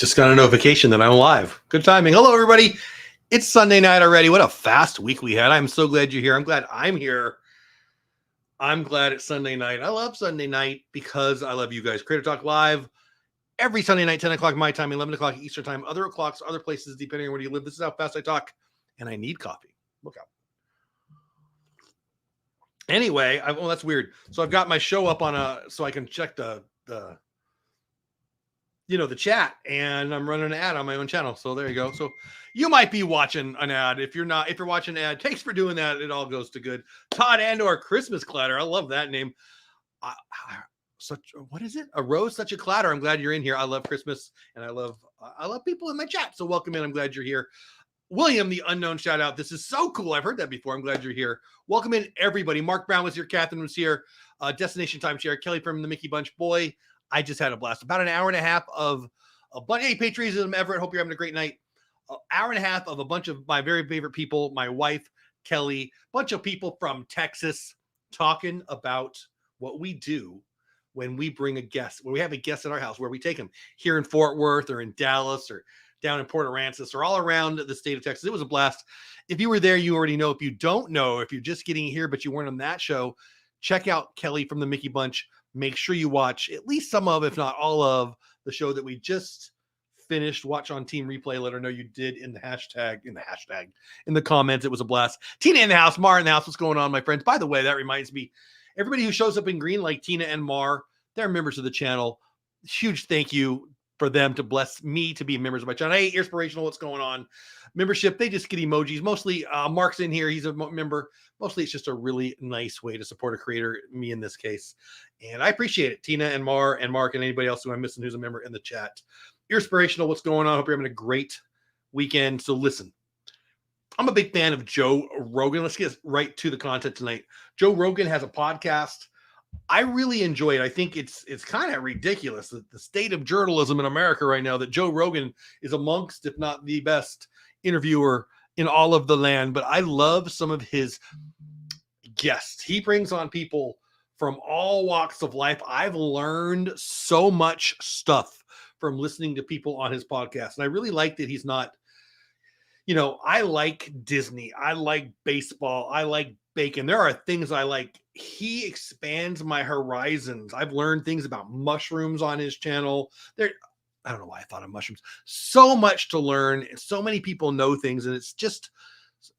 Just got a notification that I'm live. Good timing. Hello, everybody. It's Sunday night already. What a fast week we had. I'm so glad you're here. I'm glad I'm here. I'm glad it's Sunday night. I love Sunday night because I love you guys. Creator Talk Live every Sunday night, 10 o'clock my time, 11 o'clock Eastern time, other o'clocks, other places, depending on where you live. This is how fast I talk, and I need coffee. Look out. Anyway, well, that's weird. So I've got my show up on so I can check the chat, and I'm running an ad on my own channel. So there you go. So you might be watching an ad. If you're not, if you're watching an ad, thanks for doing that. It all goes to good. Todd and/or Christmas Clatter. I love that name. What is it? A rose, such a clatter. I'm glad you're in here. I love Christmas, and I love people in my chat. So welcome in. I'm glad you're here. William, the unknown, shout out. This is so cool. I've heard that before. I'm glad you're here. Welcome in, everybody. Mark Brown was here. Catherine was here. Destination Timeshare. Kelly from the Mickey Bunch. Boy, I just had a blast. About an hour and a half of a bunch. Hey, patriotism, Everett. Hope you're having a great night. An hour and a half of a bunch of my very favorite people. My wife, Kelly, bunch of people from Texas talking about what we do when we bring a guest, when we have a guest at our house, where we take them here in Fort Worth or in Dallas or down in Port Aransas or all around the state of Texas. It was a blast. If you were there, you already know. If you don't know, if you're just getting here, but you weren't on that show, check out Kelly from the Mickey Bunch. Make sure you watch at least some of, if not all of, the show that we just finished. Watch on Team Replay. Let her know you did in the comments. It was a blast. Tina in the house, Mar in the house. What's going on, my friends? By the way, that reminds me, everybody who shows up in green, like Tina and Mar, they're members of the channel. Huge thank you for them to bless me to be members of my channel. Hey, Inspirational, what's going on? Membership, they just get emojis. Mostly Mark's in here. He's a member. Mostly it's just a really nice way to support a creator, me in this case. And I appreciate it. Tina and Mar and Mark and anybody else who I'm missing who's a member in the chat. Inspirational, what's going on? Hope you're having a great weekend. So listen, I'm a big fan of Joe Rogan. Let's get right to the content tonight. Joe Rogan has a podcast. I really enjoy it. I think it's kind of ridiculous that the state of journalism in America right now, that Joe Rogan is amongst, if not the best interviewer in all of the land. But I love some of his guests. He brings on people from all walks of life. I've learned so much stuff from listening to people on his podcast. And I really like that he's not, I like Disney. I like baseball. I like bacon. There are things I like. He expands my horizons. I've learned things about mushrooms on his channel. I don't know why I thought of mushrooms. So much to learn. So many people know things, and it's just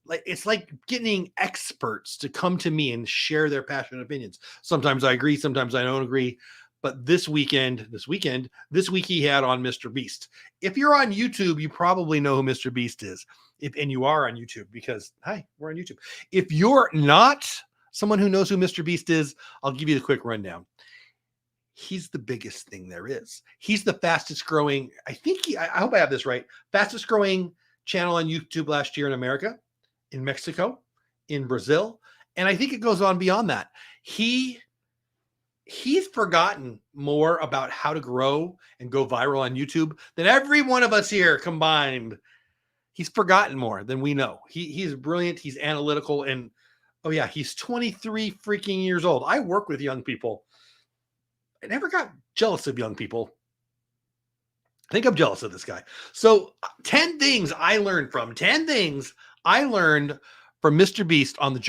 like getting experts to come to me and share their passionate opinions. Sometimes I agree, sometimes I don't agree. But this week he had on Mr. Beast. If you're on YouTube, you probably know who Mr. Beast is. And you are on YouTube because, hi, we're on YouTube. If you're not someone who knows who Mr. Beast is, I'll give you the quick rundown. He's the biggest thing there is. He's the fastest growing, I hope I have this right, fastest growing channel on YouTube last year in America, in Mexico, in Brazil. And I think it goes on beyond that. He's forgotten more about how to grow and go viral on YouTube than every one of us here combined. He's forgotten more than we know. He's brilliant. He's analytical. And oh yeah, he's 23 freaking years old. I work with young people. I never got jealous of young people. I think I'm jealous of this guy. So 10 things I learned from Mr. Beast on the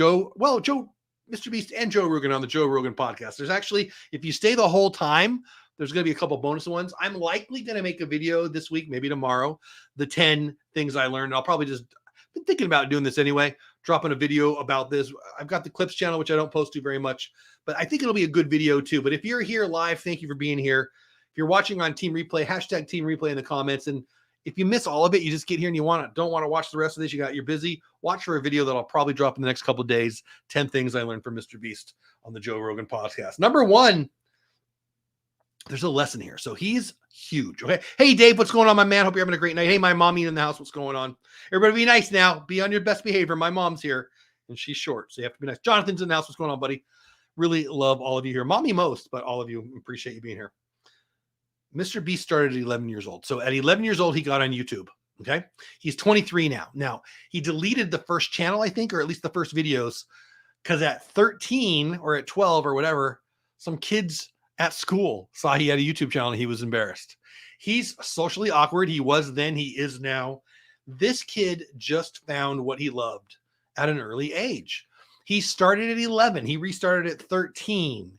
Mr. Beast and Joe Rogan on the Joe Rogan podcast. There's actually, if you stay the whole time, there's going to be a couple bonus ones. I'm likely going to make a video this week, maybe tomorrow, the 10 things I learned. I'll probably been thinking about doing this anyway, dropping a video about this. I've got the clips channel, which I don't post to very much, but I think it'll be a good video too. But if you're here live, thank you for being here. If you're watching on Team Replay, hashtag Team Replay in the comments. And if you miss all of it, you just get here and you don't want to watch the rest of this, you're busy, watch for a video that I'll probably drop in the next couple of days. 10 things I learned from Mr. Beast on the Joe Rogan podcast. Number one, there's a lesson here. So he's huge. Okay. Hey, Dave, what's going on, my man? Hope you're having a great night. Hey, my mommy in the house. What's going on? Everybody be nice now. Be on your best behavior. My mom's here and she's short, so you have to be nice. Jonathan's in the house. What's going on, buddy? Really love all of you here. Mommy most, but all of you, appreciate you being here. Mr. Beast started at 11 years old. So at 11 years old, he got on YouTube. Okay. He's 23 now. Now he deleted the first channel, I think, or at least the first videos, because at 13 or at 12 or whatever, some kids at school saw he had a YouTube channel and he was embarrassed. He's socially awkward. He was then, he is now. This kid just found what he loved at an early age. He started at 11. He restarted at 13,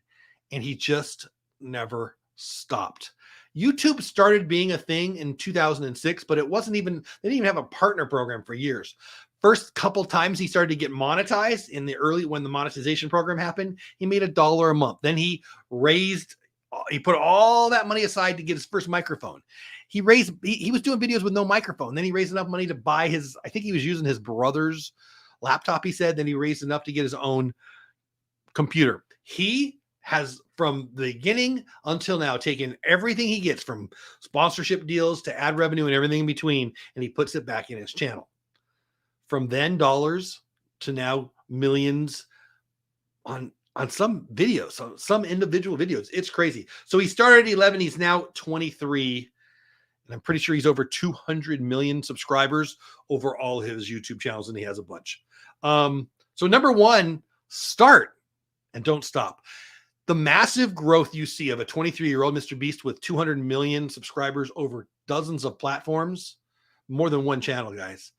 and he just never stopped. YouTube started being a thing in 2006, but it wasn't even, they didn't even have a partner program for years. First couple times he started to get monetized in the early, when the monetization program happened, he made $1 a month. Then he put all that money aside to get his first microphone. He was doing videos with no microphone. Then he raised enough money to buy I think he was using his brother's laptop, he said. Then he raised enough to get his own computer. He has, from the beginning until now, taken everything he gets from sponsorship deals to ad revenue and everything in between, and he puts it back in his channel. From then dollars to now millions on some videos, some individual videos. It's crazy. So he started at 11. He's now 23. And I'm pretty sure he's over 200 million subscribers over all his YouTube channels, and he has a bunch. So number one, start and don't stop. The massive growth you see of a 23-year-old Mr. Beast with 200 million subscribers over dozens of platforms, more than one channel, guys.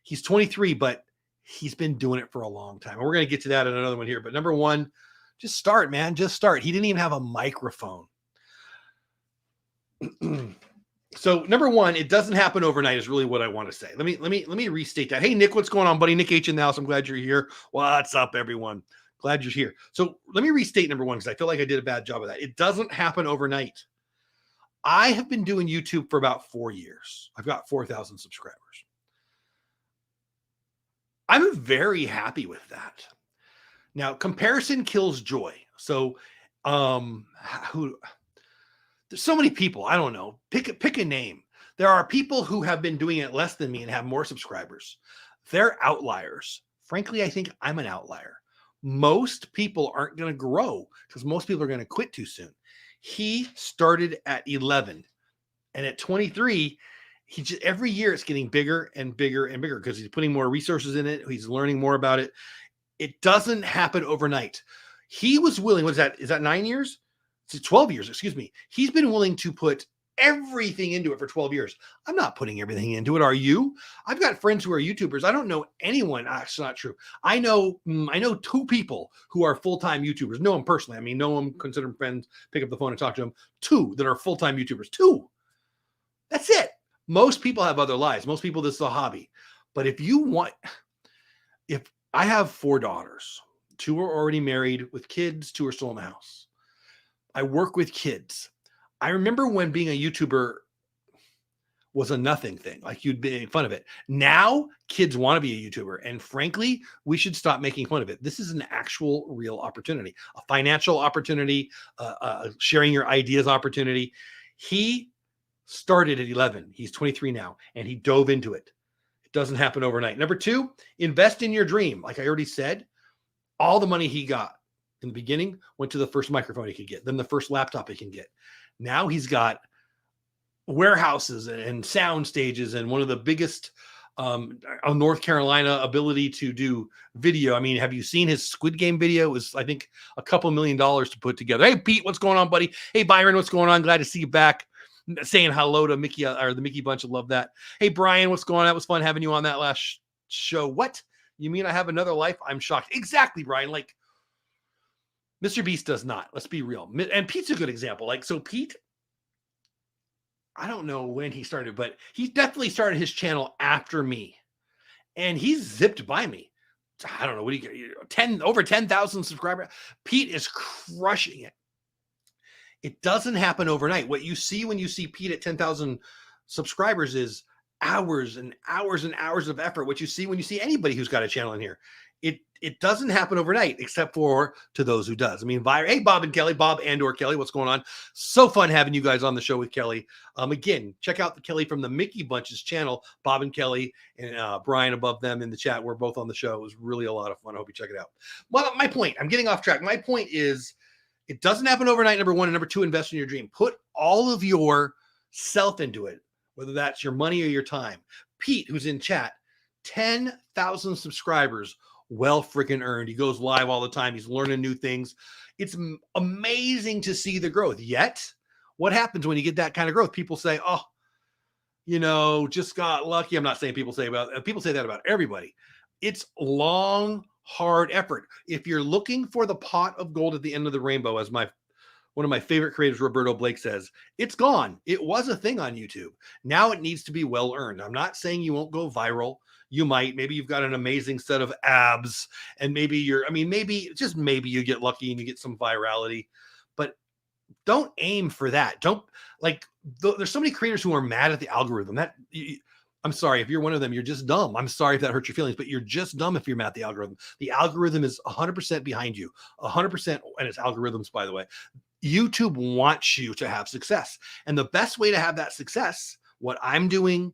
He's 23, but he's been doing it for a long time. And we're going to get to that in another one here. But number one, just start, man. Just start. He didn't even have a microphone. So number one, it doesn't happen overnight is really what I want to say. Let me restate that. Hey, Nick, what's going on, buddy? Nick H in the house. I'm glad you're here. What's up, everyone? Glad you're here. So let me restate number one, because I feel like I did a bad job of that. It doesn't happen overnight. I have been doing YouTube for about 4 years. I've got 4,000 subscribers. I'm very happy with that. Now, comparison kills joy. So, there's so many people. I don't know. Pick a name. There are people who have been doing it less than me and have more subscribers. They're outliers. Frankly, I think I'm an outlier. Most people aren't going to grow because most people are going to quit too soon. He started at 11, and at 23, every year it's getting bigger and bigger and bigger because he's putting more resources in it. He's learning more about it. It doesn't happen overnight. He was willing. What is that? Is that 9 years? It's 12 years. Excuse me. He's been willing to put everything into it for 12 years. I'm not putting everything into it. Are you? I've got friends who are YouTubers. I don't know anyone. Actually, not true. I know 2 people who are full-time YouTubers. Know them personally. I mean, know them, consider them friends, pick up the phone and talk to them. 2 that are full-time YouTubers. 2. That's it. Most people have other lives. Most people, this is a hobby. But if I have 4 daughters, 2 are already married with kids, 2 are still in the house. I work with kids. I remember when being a YouTuber was a nothing thing, like you'd be making fun of it. Now kids want to be a YouTuber. And frankly, we should stop making fun of it. This is an actual real opportunity, a financial opportunity, sharing your ideas opportunity. He started at 11. He's 23 now, and he dove into it. It doesn't happen overnight. Number 2, invest in your dream. Like I already said, all the money he got in the beginning went to the first microphone he could get, then the first laptop he can get. Now he's got warehouses and sound stages and one of the biggest North Carolina ability to do video. I mean, have you seen his Squid Game video? It was, I think, a couple $1 million to put together. Hey, Pete, what's going on, buddy? Hey, Byron, what's going on? Glad to see you back. Saying hello to Mickey or the Mickey Bunch. I love that. Hey, Brian, what's going on? That was fun having you on that last show. What? You mean I have another life? I'm shocked. Exactly, Brian. Like, Mr. Beast does not. Let's be real. And Pete's a good example. Like, so Pete, I don't know when he started, but he definitely started his channel after me. And he's zipped by me. I don't know. What do you get? Over 10,000 subscribers. Pete is crushing it. It doesn't happen overnight. What you see when you see Pete at 10,000 subscribers is hours and hours and hours of effort. What you see when you see anybody who's got a channel in here, it doesn't happen overnight, except for to those who does. I mean, hey, Bob and Kelly, Bob and/or Kelly, what's going on? So fun having you guys on the show with Kelly. Again, check out the Kelly from the Mickey Bunch's channel, Bob and Kelly and Brian above them in the chat. We're both on the show. It was really a lot of fun. I hope you check it out. Well, my point, I'm getting off track. My point is, it doesn't happen overnight, number 1. And number 2, invest in your dream. Put all of your self into it, whether that's your money or your time. Pete, who's in chat, 10,000 subscribers, well freaking earned. He goes live all the time. He's learning new things. It's amazing to see the growth. Yet, What happens when you get that kind of growth? People say, oh, just got lucky. I'm not saying people say that about everybody. It's long, hard effort. If you're looking for the pot of gold at the end of the rainbow, as one of my favorite creators, Roberto Blake, says, it's gone. It was a thing on YouTube. Now it needs to be well earned. I'm not saying you won't go viral. You might. Maybe you've got an amazing set of abs, and maybe just maybe you get lucky and you get some virality. But don't aim for that. There's so many creators who are mad at the algorithm. I'm sorry if you're one of them, you're just dumb. I'm sorry if that hurts your feelings, but you're just dumb if you're mad at the algorithm. The algorithm is 100% behind you, 100%, and it's algorithms, by the way. YouTube wants you to have success. And the best way to have that success, what I'm doing,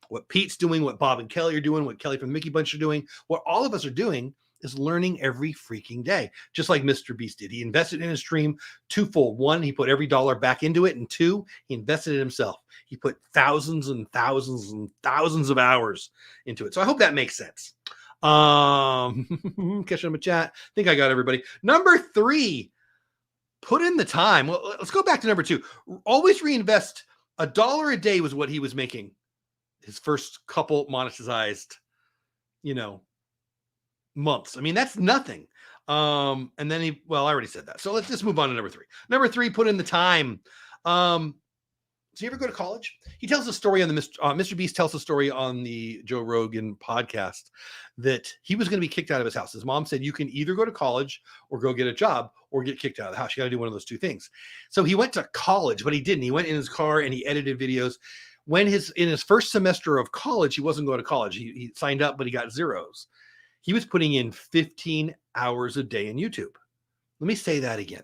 what Pete's doing, what Bob and Kelly are doing, what Kelly from the Mickey Bunch are doing, what all of us are doing is learning every freaking day. Just like Mr. Beast did. He invested in his stream twofold. One, he put every dollar back into it. And two, he invested in himself. He put thousands and thousands and thousands of hours into it. So I hope that makes sense. Catching up a chat. I think I got everybody. Number 3, put in the time. Well, let's go back to number 2. Always reinvest. $1 a day was what he was making his first couple monetized, months. I mean, that's nothing. And then I already said that. So let's just move on to number 3. Number 3, put in the time. So you ever go to college? He tells a story on the Mr. Beast tells a story on the Joe Rogan podcast that he was going to be kicked out of his house. His mom said, you can either go to college or go get a job or get kicked out of the house. You got to do one of those two things. So he went to college, but he didn't. He went in his car and he edited videos. In his first semester of college, he wasn't going to college. He signed up, but he got zeros. He was putting in 15 hours a day in YouTube. Let me say that again.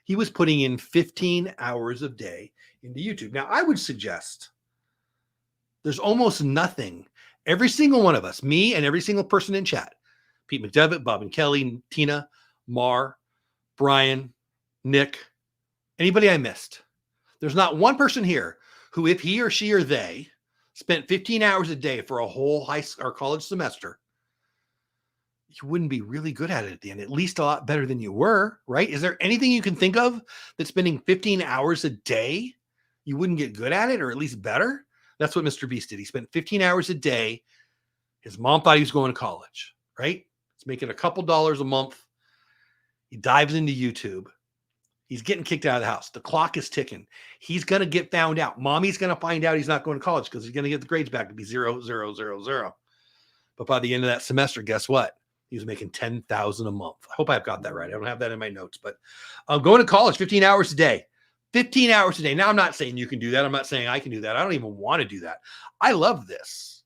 He was putting in 15 hours a day into YouTube. Now, I would suggest there's almost nothing. Every single one of us, me and every single person in chat, Pete McDevitt, Bob and Kelly, Tina, Mar, Brian, Nick, anybody I missed. There's not one person here who, if he or she or they spent 15 hours a day for a whole high or college semester, you wouldn't be really good at it at the end, at least a lot better than you were, right? Is there anything you can think of that spending 15 hours a day, you wouldn't get good at it or at least better? That's what Mr. Beast did. He spent 15 hours a day. His mom thought he was going to college, right? He's making a couple dollars a month. He dives into YouTube. He's getting kicked out of the house. The clock is ticking. He's going to get found out. Mommy's going to find out he's not going to college because he's going to get the grades back to be 0, 0, 0, 0. But by the end of that semester, guess what? He was making $10,000 a month. I hope I've got that right. I don't have that in my notes, but going to college, 15 hours a day, 15 hours a day. Now, I'm not saying you can do that. I'm not saying I can do that. I don't even want to do that. I love this,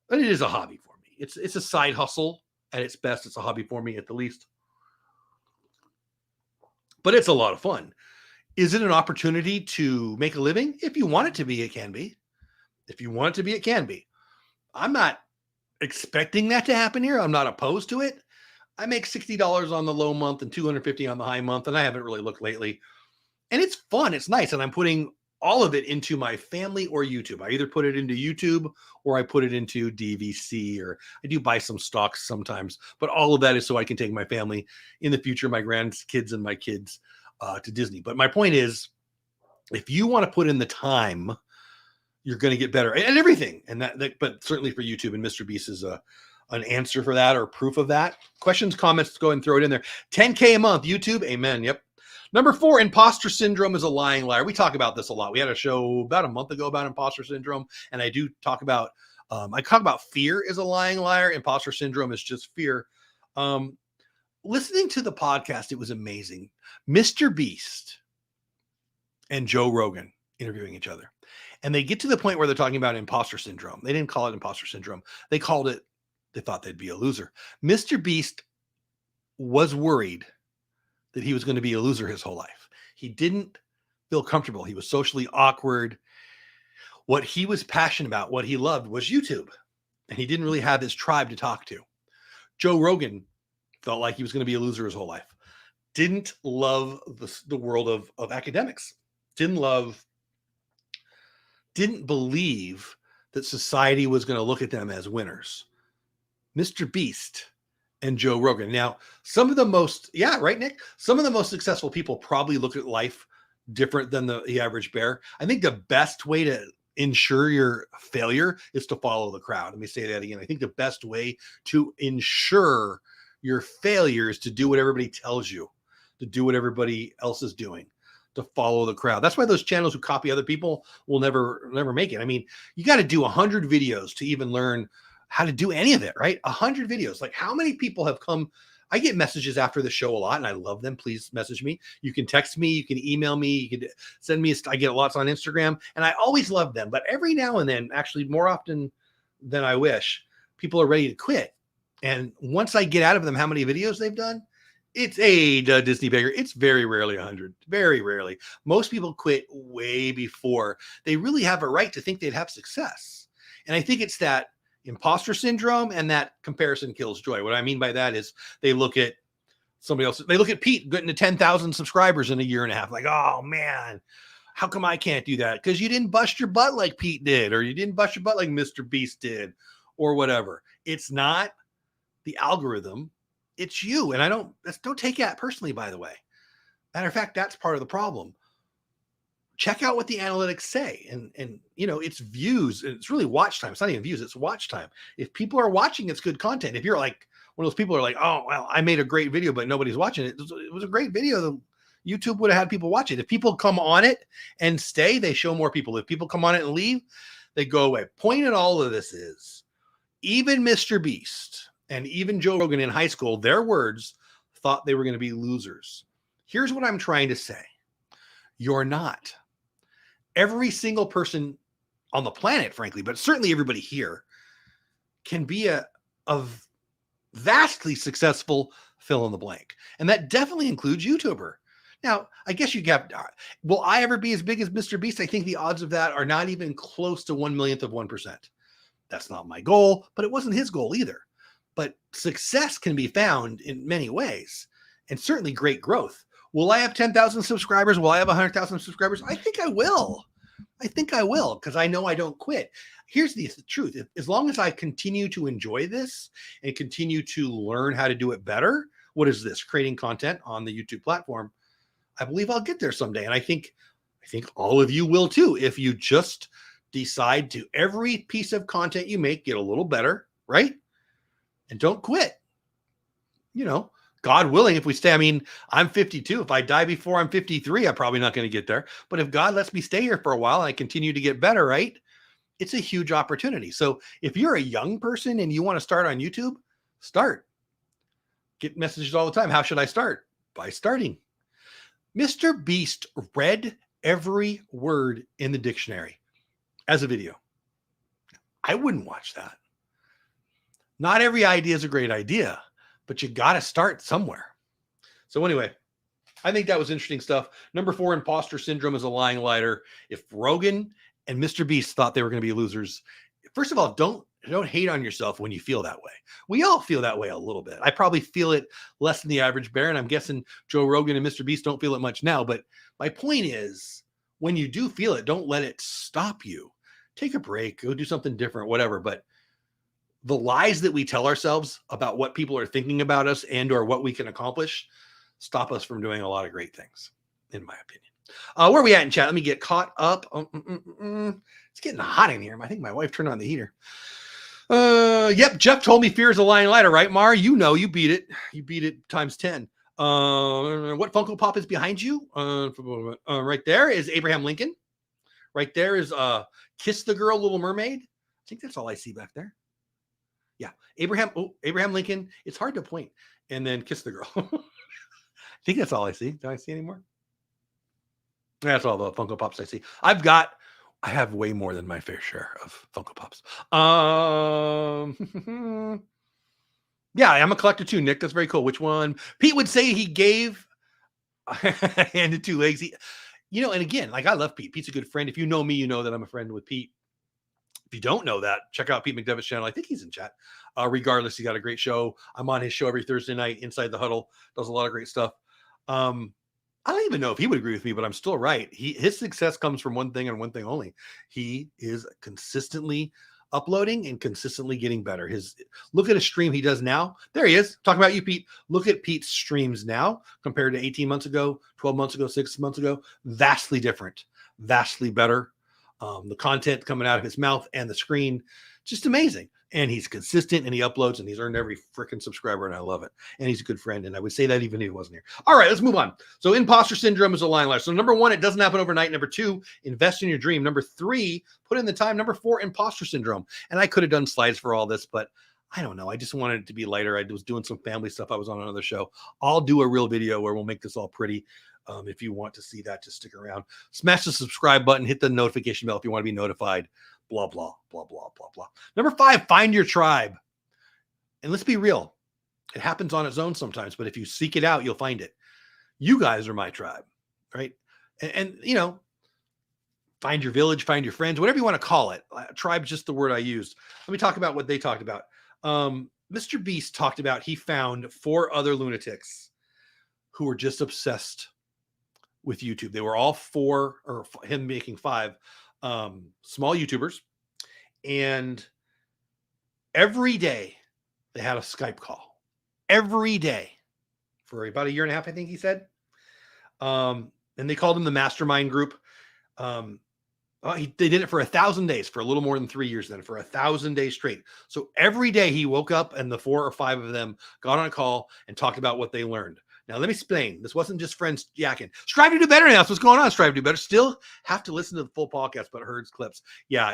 but it is a hobby for me. It's a side hustle at its best. It's a hobby for me at the least, but it's a lot of fun. Is it an opportunity to make a living? If you want it to be, it can be. If you want it to be, it can be. I'm not expecting that to happen here. I'm not opposed to it. I make $60 on the low month and $250 on the high month, and I haven't really looked lately. And it's fun. It's nice. And I'm putting all of it into my family or YouTube. I either put it into YouTube or I put it into DVC, or I do buy some stocks sometimes. But all of that is so I can take my family in the future, my grandkids and my kids, to Disney. But my point is, if you want to put in the time, you're going to get better and everything. And but certainly for YouTube, and Mr. Beast is an answer for that or proof of that. Questions, comments, go and throw it in there. 10K a month, YouTube. Amen. Yep. Number 4, imposter syndrome is a lying liar. We talk about this a lot. We had a show about a month ago about imposter syndrome. And I do talk about, fear is a lying liar. Imposter syndrome is just fear. Listening to the podcast, it was amazing. Mr. Beast and Joe Rogan interviewing each other. And they get to the point where they're talking about imposter syndrome. They didn't call it imposter syndrome. They thought they'd be a loser. Mr. Beast was worried that he was going to be a loser his whole life. He didn't feel comfortable. He was socially awkward. What he was passionate about, what he loved, was YouTube. And he didn't really have his tribe to talk to. Joe Rogan felt like he was going to be a loser his whole life. Didn't love the world of academics. Didn't believe that society was going to look at them as winners. Mr. Beast and Joe Rogan. Now, some of the most, yeah, right, Nick? Some of the most successful people probably look at life different than the average bear. I think the best way to ensure your failure is to follow the crowd. Let me say that again. I think the best way to ensure your failure is to do what everybody tells you, to do what everybody else is doing, to follow the crowd. That's why those channels who copy other people will never make it. I mean, you got to do 100 videos to even learn how to do any of it, right? 100 videos. Like, how many people have come? I get messages after the show a lot, and I love them. Please message me. You can text me. You can email me. You can send me. I get lots on Instagram, and I always love them. But every now and then, actually more often than I wish, people are ready to quit. And once I get out of them how many videos they've done, it's a Disney beggar. It's very rarely 100. Very rarely. Most people quit way before they really have a right to think they'd have success. And I think it's that imposter syndrome and that comparison kills joy. What I mean by that is they look at somebody else. They look at Pete getting to 10,000 subscribers in a year and a half. Like, oh man, how come I can't do that? Because you didn't bust your butt like Pete did, or you didn't bust your butt like Mr. Beast did, or whatever. It's not the algorithm. It's you. And don't take that personally, by the way. Matter of fact, that's part of the problem. Check out what the analytics say. And it's views. It's really watch time. It's not even views. It's watch time. If people are watching, it's good content. If you're like one of those people who are like, oh, well, I made a great video, but nobody's watching it. It was a great video. YouTube would have had people watch it. If people come on it and stay, they show more people. If people come on it and leave, they go away. Point in all of this is, even Mr. Beast and even Joe Rogan in high school, their words thought they were going to be losers. Here's what I'm trying to say. You're not. Every single person on the planet, frankly, but certainly everybody here, can be a vastly successful fill in the blank. And that definitely includes YouTuber. Now, I guess you got, will I ever be as big as Mr. Beast? I think the odds of that are not even close to 1/1,000,000 of 1%. That's not my goal, but it wasn't his goal either. But success can be found in many ways, and certainly great growth. Will I have 10,000 subscribers? Will I have 100,000 subscribers? I think I will. Because I know I don't quit. Here's the truth. As long as I continue to enjoy this and continue to learn how to do it better, what is this? Creating content on the YouTube platform, I believe I'll get there someday. And I think all of you will too, if you just decide to, every piece of content you make, get a little better, right? And don't quit. God willing, if we stay, I mean, I'm 52. If I die before I'm 53, I'm probably not going to get there. But if God lets me stay here for a while and I continue to get better, right? It's a huge opportunity. So if you're a young person and you want to start on YouTube, start. Get messages all the time. How should I start? By starting. Mr. Beast read every word in the dictionary as a video. I wouldn't watch that. Not every idea is a great idea, but you got to start somewhere. So anyway, I think that was interesting stuff. Number 4, imposter syndrome is a lying lighter. If Rogan and Mr. Beast thought they were going to be losers, first of all, don't hate on yourself when you feel that way. We all feel that way a little bit. I probably feel it less than the average bear, and I'm guessing Joe Rogan and Mr. Beast don't feel it much now. But my point is, when you do feel it, don't let it stop you. Take a break, go do something different, whatever. But the lies that we tell ourselves about what people are thinking about us and or what we can accomplish stop us from doing a lot of great things, in my opinion. Where are we at in chat? Let me get caught up. It's getting hot in here. I think my wife turned on the heater. Yep, Jeff told me fear is a lying lighter, right, Mar? You beat it. You beat it times 10. What Funko Pop is behind you? Right there is Abraham Lincoln. Right there is Kiss the Girl, Little Mermaid. I think that's all I see back there. Yeah, Abraham Lincoln. It's hard to point. And then Kiss the Girl. I think that's all I see. Do I see any more? That's all the Funko Pops I see. I have way more than my fair share of Funko Pops. Yeah, I'm a collector too, Nick. That's very cool. Which one? Pete would say he gave handed 2 legs. And again, like, I love Pete. Pete's a good friend. If you know me, you know that I'm a friend with Pete. If you don't know that, check out Pete McDevitt's channel. I think he's in chat. Regardless, he got a great show. I'm on his show every Thursday night, Inside the Huddle. Does a lot of great stuff. I don't even know if he would agree with me, but I'm still right. His success comes from one thing and one thing only. He is consistently uploading and consistently getting better. Look at a stream he does now. There he is. Talking about you, Pete. Look at Pete's streams now compared to 18 months ago, 12 months ago, 6 months ago. Vastly different, vastly better. The content coming out of his mouth and the screen, just amazing. And he's consistent and he uploads and he's earned every freaking subscriber and I love it. And he's a good friend. And I would say that even if he wasn't here. All right, let's move on. So imposter syndrome is a lying liar. So number 1, it doesn't happen overnight. Number 2, invest in your dream. Number 3, put in the time. Number 4, imposter syndrome. And I could have done slides for all this, but I don't know. I just wanted it to be lighter. I was doing some family stuff. I was on another show. I'll do a real video where we'll make this all pretty. If you want to see that, just stick around. Smash the subscribe button. Hit the notification bell if you want to be notified. Blah, blah, blah, blah, blah, blah. Number 5, find your tribe. And let's be real. It happens on its own sometimes, but if you seek it out, you'll find it. You guys are my tribe, right? And you know, find your village, find your friends, whatever you want to call it. Tribe's just the word I used. Let me talk about what they talked about. Mr. Beast talked about he found 4 other lunatics who were just obsessed with YouTube. They were all 4, or him making 5, small YouTubers. And every day they had a Skype call. Every day for about a year and a half, I think he said. And they called him the mastermind group. They did it for 1,000 days, for a little more than 3 years then, for 1,000 days straight. So every day he woke up and the 4 or 5 of them got on a call and talked about what they learned. Now, let me explain. This wasn't just friends yakking. Strive to do better now. That's what's going on. Strive to do better. Still have to listen to the full podcast, but heard clips. Yeah,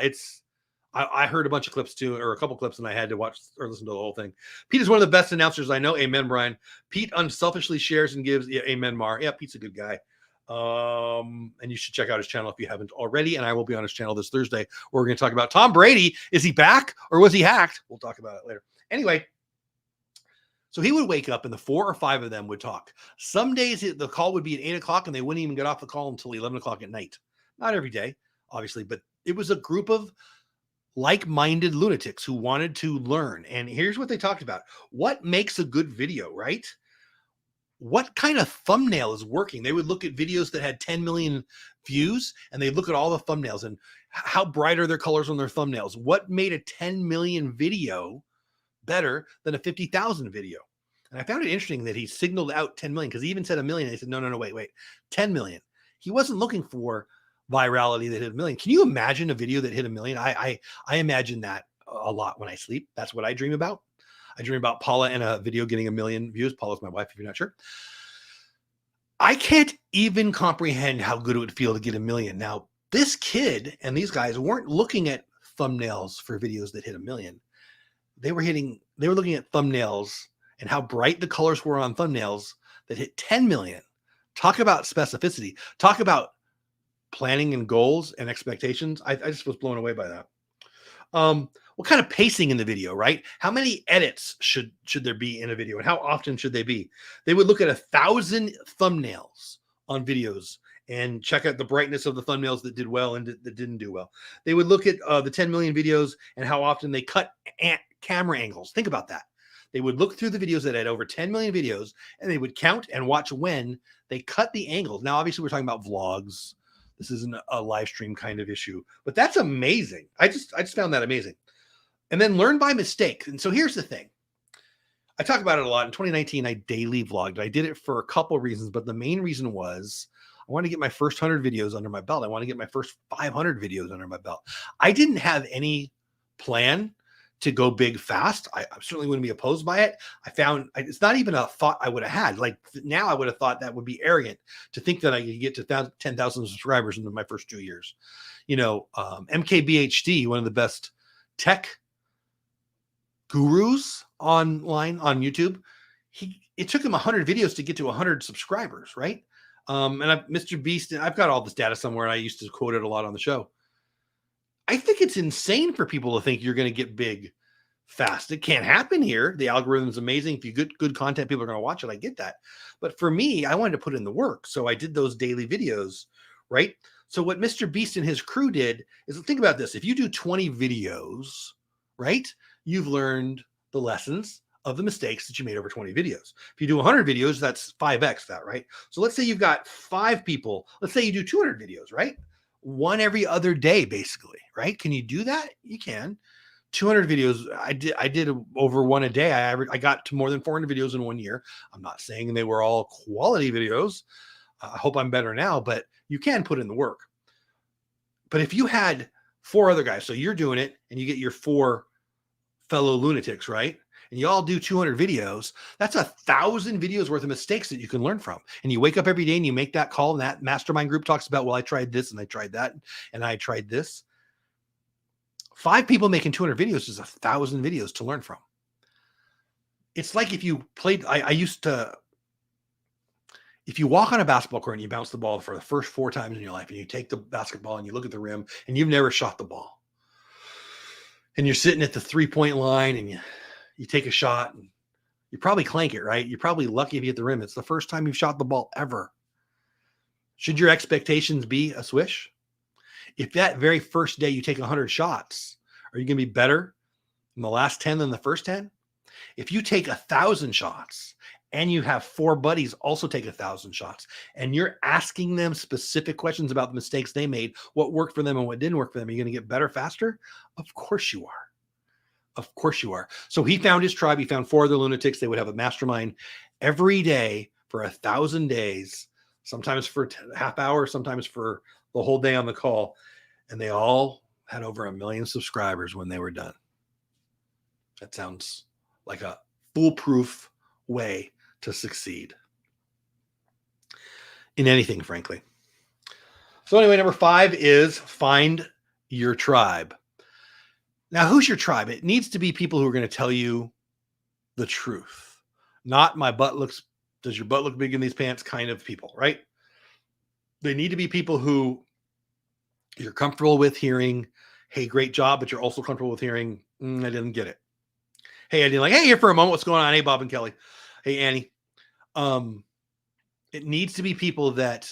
I heard a bunch of clips too, or a couple clips, and I had to watch or listen to the whole thing. Pete is one of the best announcers I know. Amen, Brian. Pete unselfishly shares and gives. Yeah, amen, Mar. Yeah, Pete's a good guy. And you should check out his channel if you haven't already. And I will be on his channel this Thursday where we're going to talk about Tom Brady. Is he back or was he hacked? We'll talk about it later. Anyway, so he would wake up and the 4 or 5 of them would talk. Some days the call would be at 8 o'clock and they wouldn't even get off the call until 11 o'clock at night. Not every day, obviously, but it was a group of like-minded lunatics who wanted to learn. And here's what they talked about. What makes a good video, right? What kind of thumbnail is working? They would look at videos that had 10 million views and they look at all the thumbnails and how bright are their colors on their thumbnails. What made a 10 million video better than a 50,000 video? And I found it interesting that he signaled out 10 million because he even said a million. He said, no, wait, 10 million. He wasn't looking for virality that hit a million. Can you imagine a video that hit a million? I imagine that a lot when I sleep. That's what I dream about. I dream about Paula and a video getting 1 million views. Paula's my wife, if you're not sure. I can't even comprehend how good it would feel to get 1 million. Now, this kid and these guys weren't looking at thumbnails for videos that hit 1 million. They were looking at thumbnails and how bright the colors were on thumbnails that hit 10 million. Talk about specificity. Talk about planning and goals and expectations. I just was blown away by that. What kind of pacing in the video, right? How many edits should there be in a video and how often should they be? They would look at 1,000 thumbnails on videos and check out the brightness of the thumbnails that did well and that didn't do well. They would look at the 10 million videos and how often they cut camera angles. Think about that. They would look through the videos that had over 10 million videos and they would count and watch when they cut the angles. Now, obviously, we're talking about vlogs. This isn't a live stream kind of issue, but that's amazing. I just found that amazing. And then learn by mistake. And so here's the thing. I talk about it a lot. In 2019, I daily vlogged. I did it for a couple of reasons, but the main reason was I want to get my first 100 videos under my belt. I want to get my first 500 videos under my belt. I didn't have any plan to go big fast. I certainly wouldn't be opposed by it. I found it's not even a thought I would have had. Like now I would have thought that would be arrogant to think that I could get to 10,000 subscribers in my first 2 years. You know, MKBHD, one of the best tech gurus online on YouTube, it took him 100 videos to get to 100 subscribers, right? Mr. Beast, I've got all this data somewhere, and I used to quote it a lot on the show. I think it's insane for people to think you're going to get big fast. It can't happen here. The algorithm is amazing. If you get good content, people are going to watch it. I get that. But for me, I wanted to put in the work. So I did those daily videos, right? So what Mr. Beast and his crew did is, think about this. If you do 20 videos, right, you've learned the lessons of the mistakes that you made over 20 videos. If you do 100 videos, that's 5x that, right? So let's say you've got 5 people. Let's say you do 200 videos, right? One every other day, basically, right? Can you do that? You can. 200 videos. I did over one a day. I got to more than 400 videos in 1 year. I'm not saying they were all quality videos. I hope I'm better now, but you can put in the work. But if you had 4 other guys, so you're doing it and you get your 4 fellow lunatics, right? And you all do 200 videos, that's 1,000 videos worth of mistakes that you can learn from. And you wake up every day and you make that call, and that mastermind group talks about, well, I tried this and I tried that and I tried this. 5 people making 200 videos is 1,000 videos to learn from. It's like if you played, if you walk on a basketball court and you bounce the ball for the first 4 times in your life, and you take the basketball and you look at the rim and you've never shot the ball, and you're sitting at the 3-point line and you take a shot and you probably clank it, right? You're probably lucky if you hit the rim. It's the first time you've shot the ball ever. Should your expectations be a swish? If that very first day you take 100 shots, are you going to be better in the last 10 than the first 10? If you take 1,000 shots and you have 4 buddies also take 1,000 shots, and you're asking them specific questions about the mistakes they made, what worked for them and what didn't work for them, are you going to get better faster? Of course you are. Of course you are. So he found his tribe. He found 4 other lunatics. They would have a mastermind every day for 1,000 days, sometimes for a half hour, sometimes for the whole day on the call. And they all had over 1 million subscribers when they were done. That sounds like a foolproof way to succeed in anything, frankly. So anyway, number 5 is find your tribe. Now, who's your tribe? It needs to be people who are going to tell you the truth, not does your butt look big in these pants kind of people, right? They need to be people who you're comfortable with hearing, hey, great job, but you're also comfortable with hearing, I didn't get it. Hey, I didn't like, hey, here for a moment, what's going on? Hey, Bob and Kelly. Hey, Annie. It needs to be people that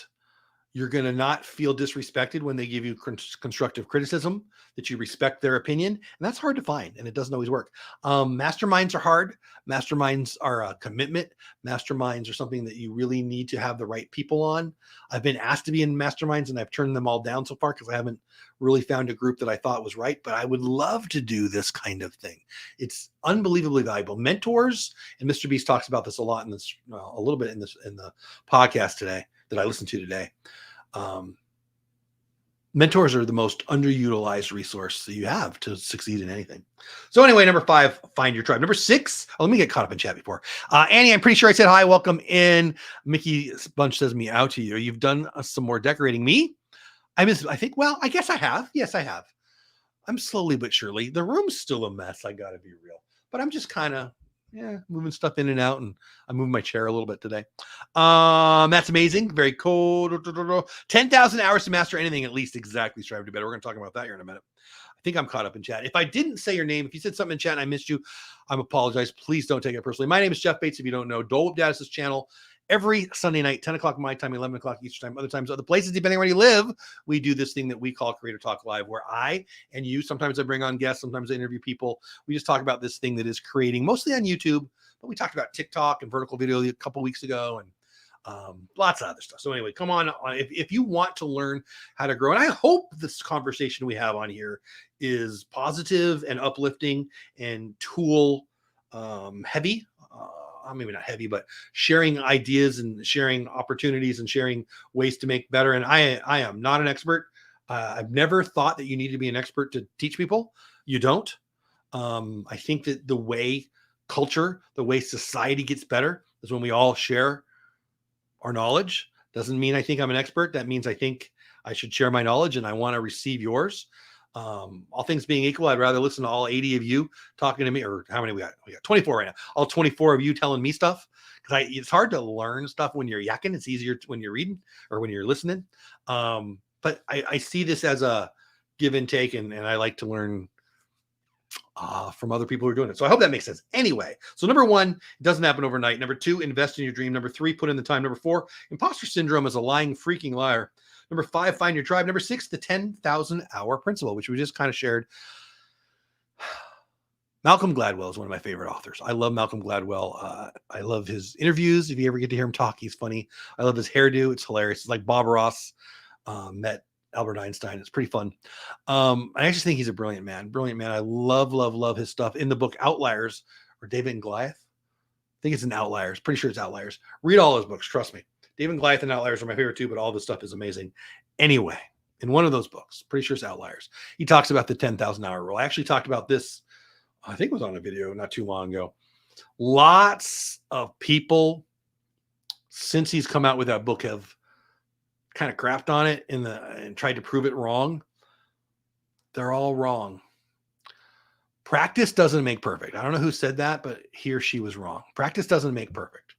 you're going to not feel disrespected when they give you constructive criticism, that you respect their opinion. And that's hard to find, and it doesn't always work. Masterminds are hard. Masterminds are a commitment. Masterminds are something that you really need to have the right people on. I've been asked to be in masterminds, and I've turned them all down so far because I haven't really found a group that I thought was right, but I would love to do this kind of thing. It's unbelievably valuable. Mentors, and Mr. Beast talks about this a lot in this, a little bit in the podcast today that I listened to today. Mentors are the most underutilized resource that you have to succeed in anything. So anyway, number 5, find your tribe. Number 6, let me get caught up in chat before. Annie, I'm pretty sure I said hi. Welcome in. Mickey Bunch says me out to you. You've done some more decorating. Me? I think, well, I guess I have. Yes, I have. I'm slowly but surely. The room's still a mess. I got to be real. But I'm just kind of, moving stuff in and out, and I moved my chair a little bit today. That's amazing. Very cool. 10,000 hours to master anything, at least. Exactly. Strive to better. We're going to talk about that here in a minute. I think I'm caught up in chat. If I didn't say your name, if you said something in chat and I missed you, I apologize. Please don't take it personally. My name is Jeff Bates. If you don't know, Dole Whip is this channel. Every Sunday night, 10 o'clock my time, 11 o'clock Eastern time, other times, other places, depending on where you live, we do this thing that we call Creator Talk Live, where I and you, sometimes I bring on guests, sometimes I interview people. We just talk about this thing that is creating, mostly on YouTube, but we talked about TikTok and vertical video a couple weeks ago, and lots of other stuff. So anyway, come on. If you want to learn how to grow, and I hope this conversation we have on here is positive and uplifting and tool heavy. Maybe not heavy, but sharing ideas and sharing opportunities and sharing ways to make better. And I am not an expert. I've never thought that you need to be an expert to teach people. You don't. I think that the way culture, the way society gets better is when we all share our knowledge. Doesn't mean I think I'm an expert. That means I think I should share my knowledge and I want to receive yours. All things being equal, I'd rather listen to all 80 of you talking to me, or how many we got? We got 24 right now. All 24 of you telling me stuff, because it's hard to learn stuff when you're yakking. It's easier when you're reading or when you're listening. But I see this as a give and take, and I like to learn from other people who are doing it. So I hope that makes sense. Anyway, so number 1, it doesn't happen overnight. Number 2, invest in your dream. Number 3, put in the time. Number 4, imposter syndrome is a lying freaking liar. Number 5, find your tribe. Number 6, the 10,000 hour principle, which we just kind of shared. Malcolm Gladwell is one of my favorite authors. I love Malcolm Gladwell. I love his interviews. If you ever get to hear him talk, he's funny. I love his hairdo. It's hilarious. It's like Bob Ross met Albert Einstein. It's pretty fun. I actually think he's a brilliant man. I love his stuff. In the book Outliers, or David and Goliath. I think it's in Outliers. Pretty sure it's Outliers. Read all his books. Trust me. David and Goliath and Outliers are my favorite too, but all this stuff is amazing. Anyway, in one of those books, pretty sure it's Outliers, he talks about the 10,000 hour rule. I actually talked about this, I think it was on a video not too long ago. Lots of people, since he's come out with that book, have kind of crapped on it and tried to prove it wrong. They're all wrong. Practice doesn't make perfect. I don't know who said that, but he or she was wrong. Practice doesn't make perfect.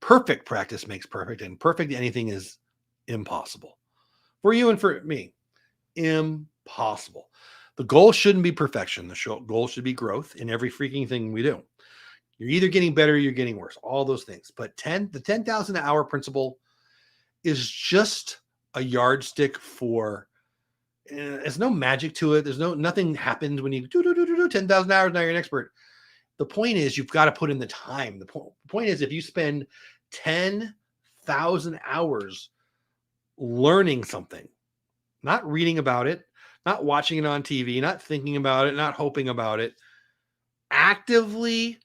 Perfect practice makes perfect, and perfect anything is impossible. For you and for me, impossible. The goal shouldn't be perfection. The goal should be growth in every freaking thing we do. You're either getting better or you're getting worse, all those things. But the 10,000 hour principle is just a yardstick for, there's no magic to it. Nothing happens when you do 10,000 hours, now you're an expert. The point is, you've got to put in the time. The point is, if you spend 10,000 hours learning something, not reading about it, not watching it on TV, not thinking about it, not hoping about it, actively,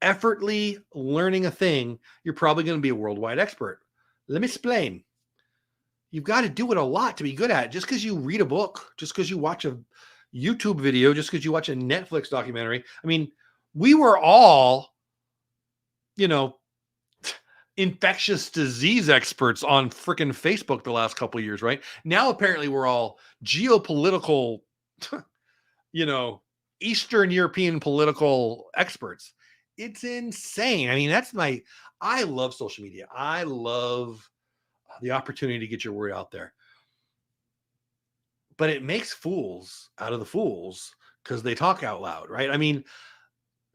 effortlessly learning a thing, you're probably going to be a worldwide expert. Let me explain. You've got to do it a lot to be good at it. Just because you read a book, just because you watch a YouTube video, just because you watch a Netflix documentary. I mean, we were all, infectious disease experts on freaking Facebook the last couple of years, right? Now, apparently, we're all geopolitical, Eastern European political experts. It's insane. I mean, I love social media. I love the opportunity to get your word out there. But it makes fools out of the fools because they talk out loud, right? I mean,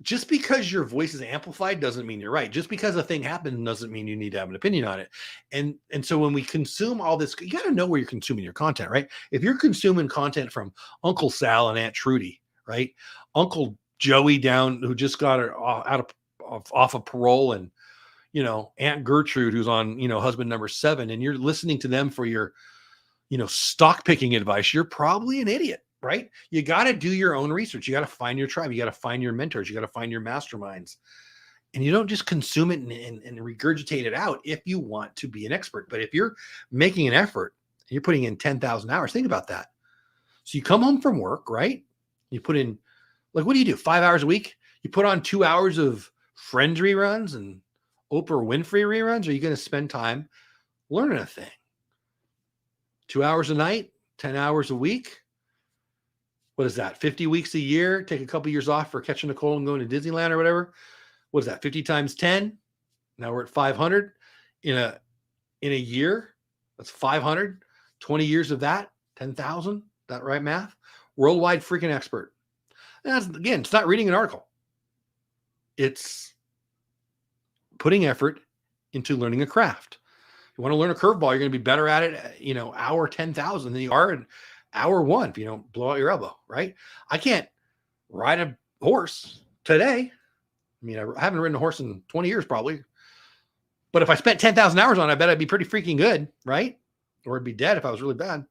just because your voice is amplified doesn't mean you're right. Just because a thing happened doesn't mean you need to have an opinion on it. And so when we consume all this, you got to know where you're consuming your content, right? If you're consuming content from Uncle Sal and Aunt Trudy, right? Uncle Joey down, who just got off of parole, and Aunt Gertrude, who's on husband number 7, and you're listening to them for your stock picking advice, you're probably an idiot, right? You got to do your own research. You got to find your tribe. You got to find your mentors. You got to find your masterminds, and you don't just consume it and regurgitate it out if you want to be an expert. But if you're making an effort and you're putting in 10,000 hours, think about that. So you come home from work, right? You put in, what do you do? 5 hours a week? You put on 2 hours of Friends reruns and Oprah Winfrey reruns? Or are you going to spend time learning a thing? 2 hours a night, 10 hours a week. What is that? 50 weeks a year? Take a couple years off for catching a cold and going to Disneyland or whatever. What is that? 50 times 10. Now we're at 500 in a year. That's 500. 20 years of that, 10,000. That right math? Worldwide freaking expert. And that's, again, it's not reading an article. It's putting effort into learning a craft. You want to learn a curveball, you're going to be better at it, hour 10,000 than you are in hour 1 if you don't blow out your elbow, right? I can't ride a horse today. I mean, I haven't ridden a horse in 20 years probably. But if I spent 10,000 hours on it, I bet I'd be pretty freaking good, right? Or I'd be dead if I was really bad.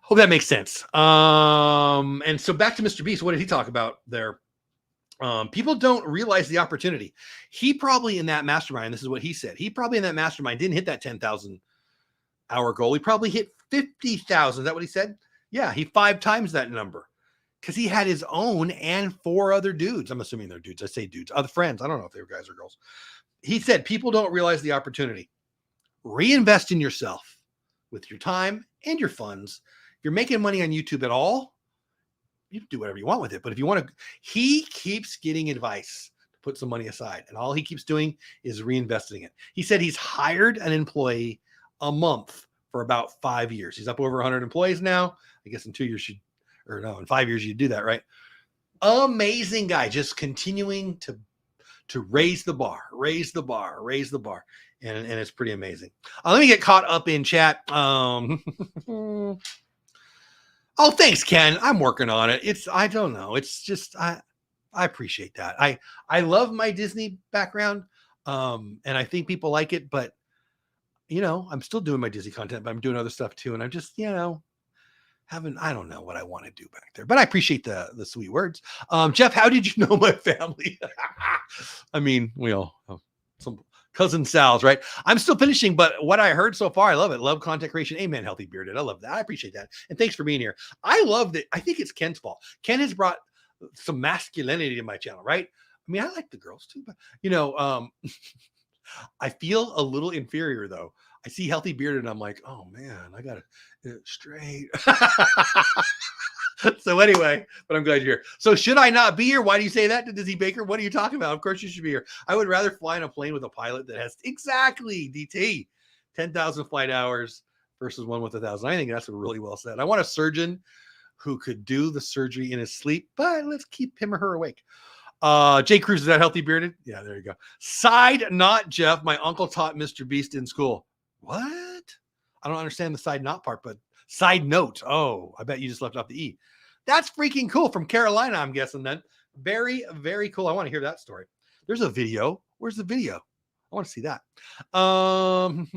Hope that makes sense. And so back to Mr. Beast, what did he talk about there? People don't realize the opportunity. He probably in that mastermind, this is what he said. He probably in that mastermind didn't hit that 10,000 hour goal. He probably hit 50,000. Is that what he said? Yeah, he 5 times that number because he had his own and 4 other dudes. I'm assuming they're dudes. I say dudes, other friends. I don't know if they were guys or girls. He said, people don't realize the opportunity. Reinvest in yourself with your time and your funds. If you're making money on YouTube at all, you can do whatever you want with it. But if you want to, he keeps getting advice to put some money aside. And all he keeps doing is reinvesting it. He said he's hired an employee a month for about 5 years. He's up over 100 employees now. I guess in 2 years, in 5 years, you'd do that, right? Amazing guy. Just continuing to raise the bar. And it's pretty amazing. Let me get caught up in chat. Oh, thanks, Ken. I'm working on it. I don't know. It's just, I appreciate that. I love my Disney background. And I think people like it, but I'm still doing my Disney content, but I'm doing other stuff too. And I'm just, I don't know what I want to do back there, but I appreciate the sweet words. Jeff, how did you know my family? I mean, we all have some cousin Sal's, right? I'm still finishing, but what I heard so far, I love it. Love content creation. Amen. Healthy bearded. I love that. I appreciate that. And thanks for being here. I love that. I think it's Ken's fault. Ken has brought some masculinity to my channel, right? I mean, I like the girls too, but I feel a little inferior though. I see healthy bearded and I'm like, oh man, I got it straight. So anyway, but I'm glad you're here. So should I not be here? Why do you say that to Dizzy Baker? What are you talking about? Of course you should be here. I would rather fly in a plane with a pilot that has exactly DT 10,000 flight hours versus one with 1,000. I think that's really well said. I want a surgeon who could do the surgery in his sleep, but let's keep him or her awake. Jay Cruz, is that healthy bearded? Yeah, there you go. Side knot, Jeff. My uncle taught Mr. Beast in school. What? I don't understand the side knot part, but side note. Oh, I bet you just left off the E. That's freaking cool. From Carolina, I'm guessing then. Very, very cool. I want to hear that story. There's a video. Where's the video? I want to see that. Am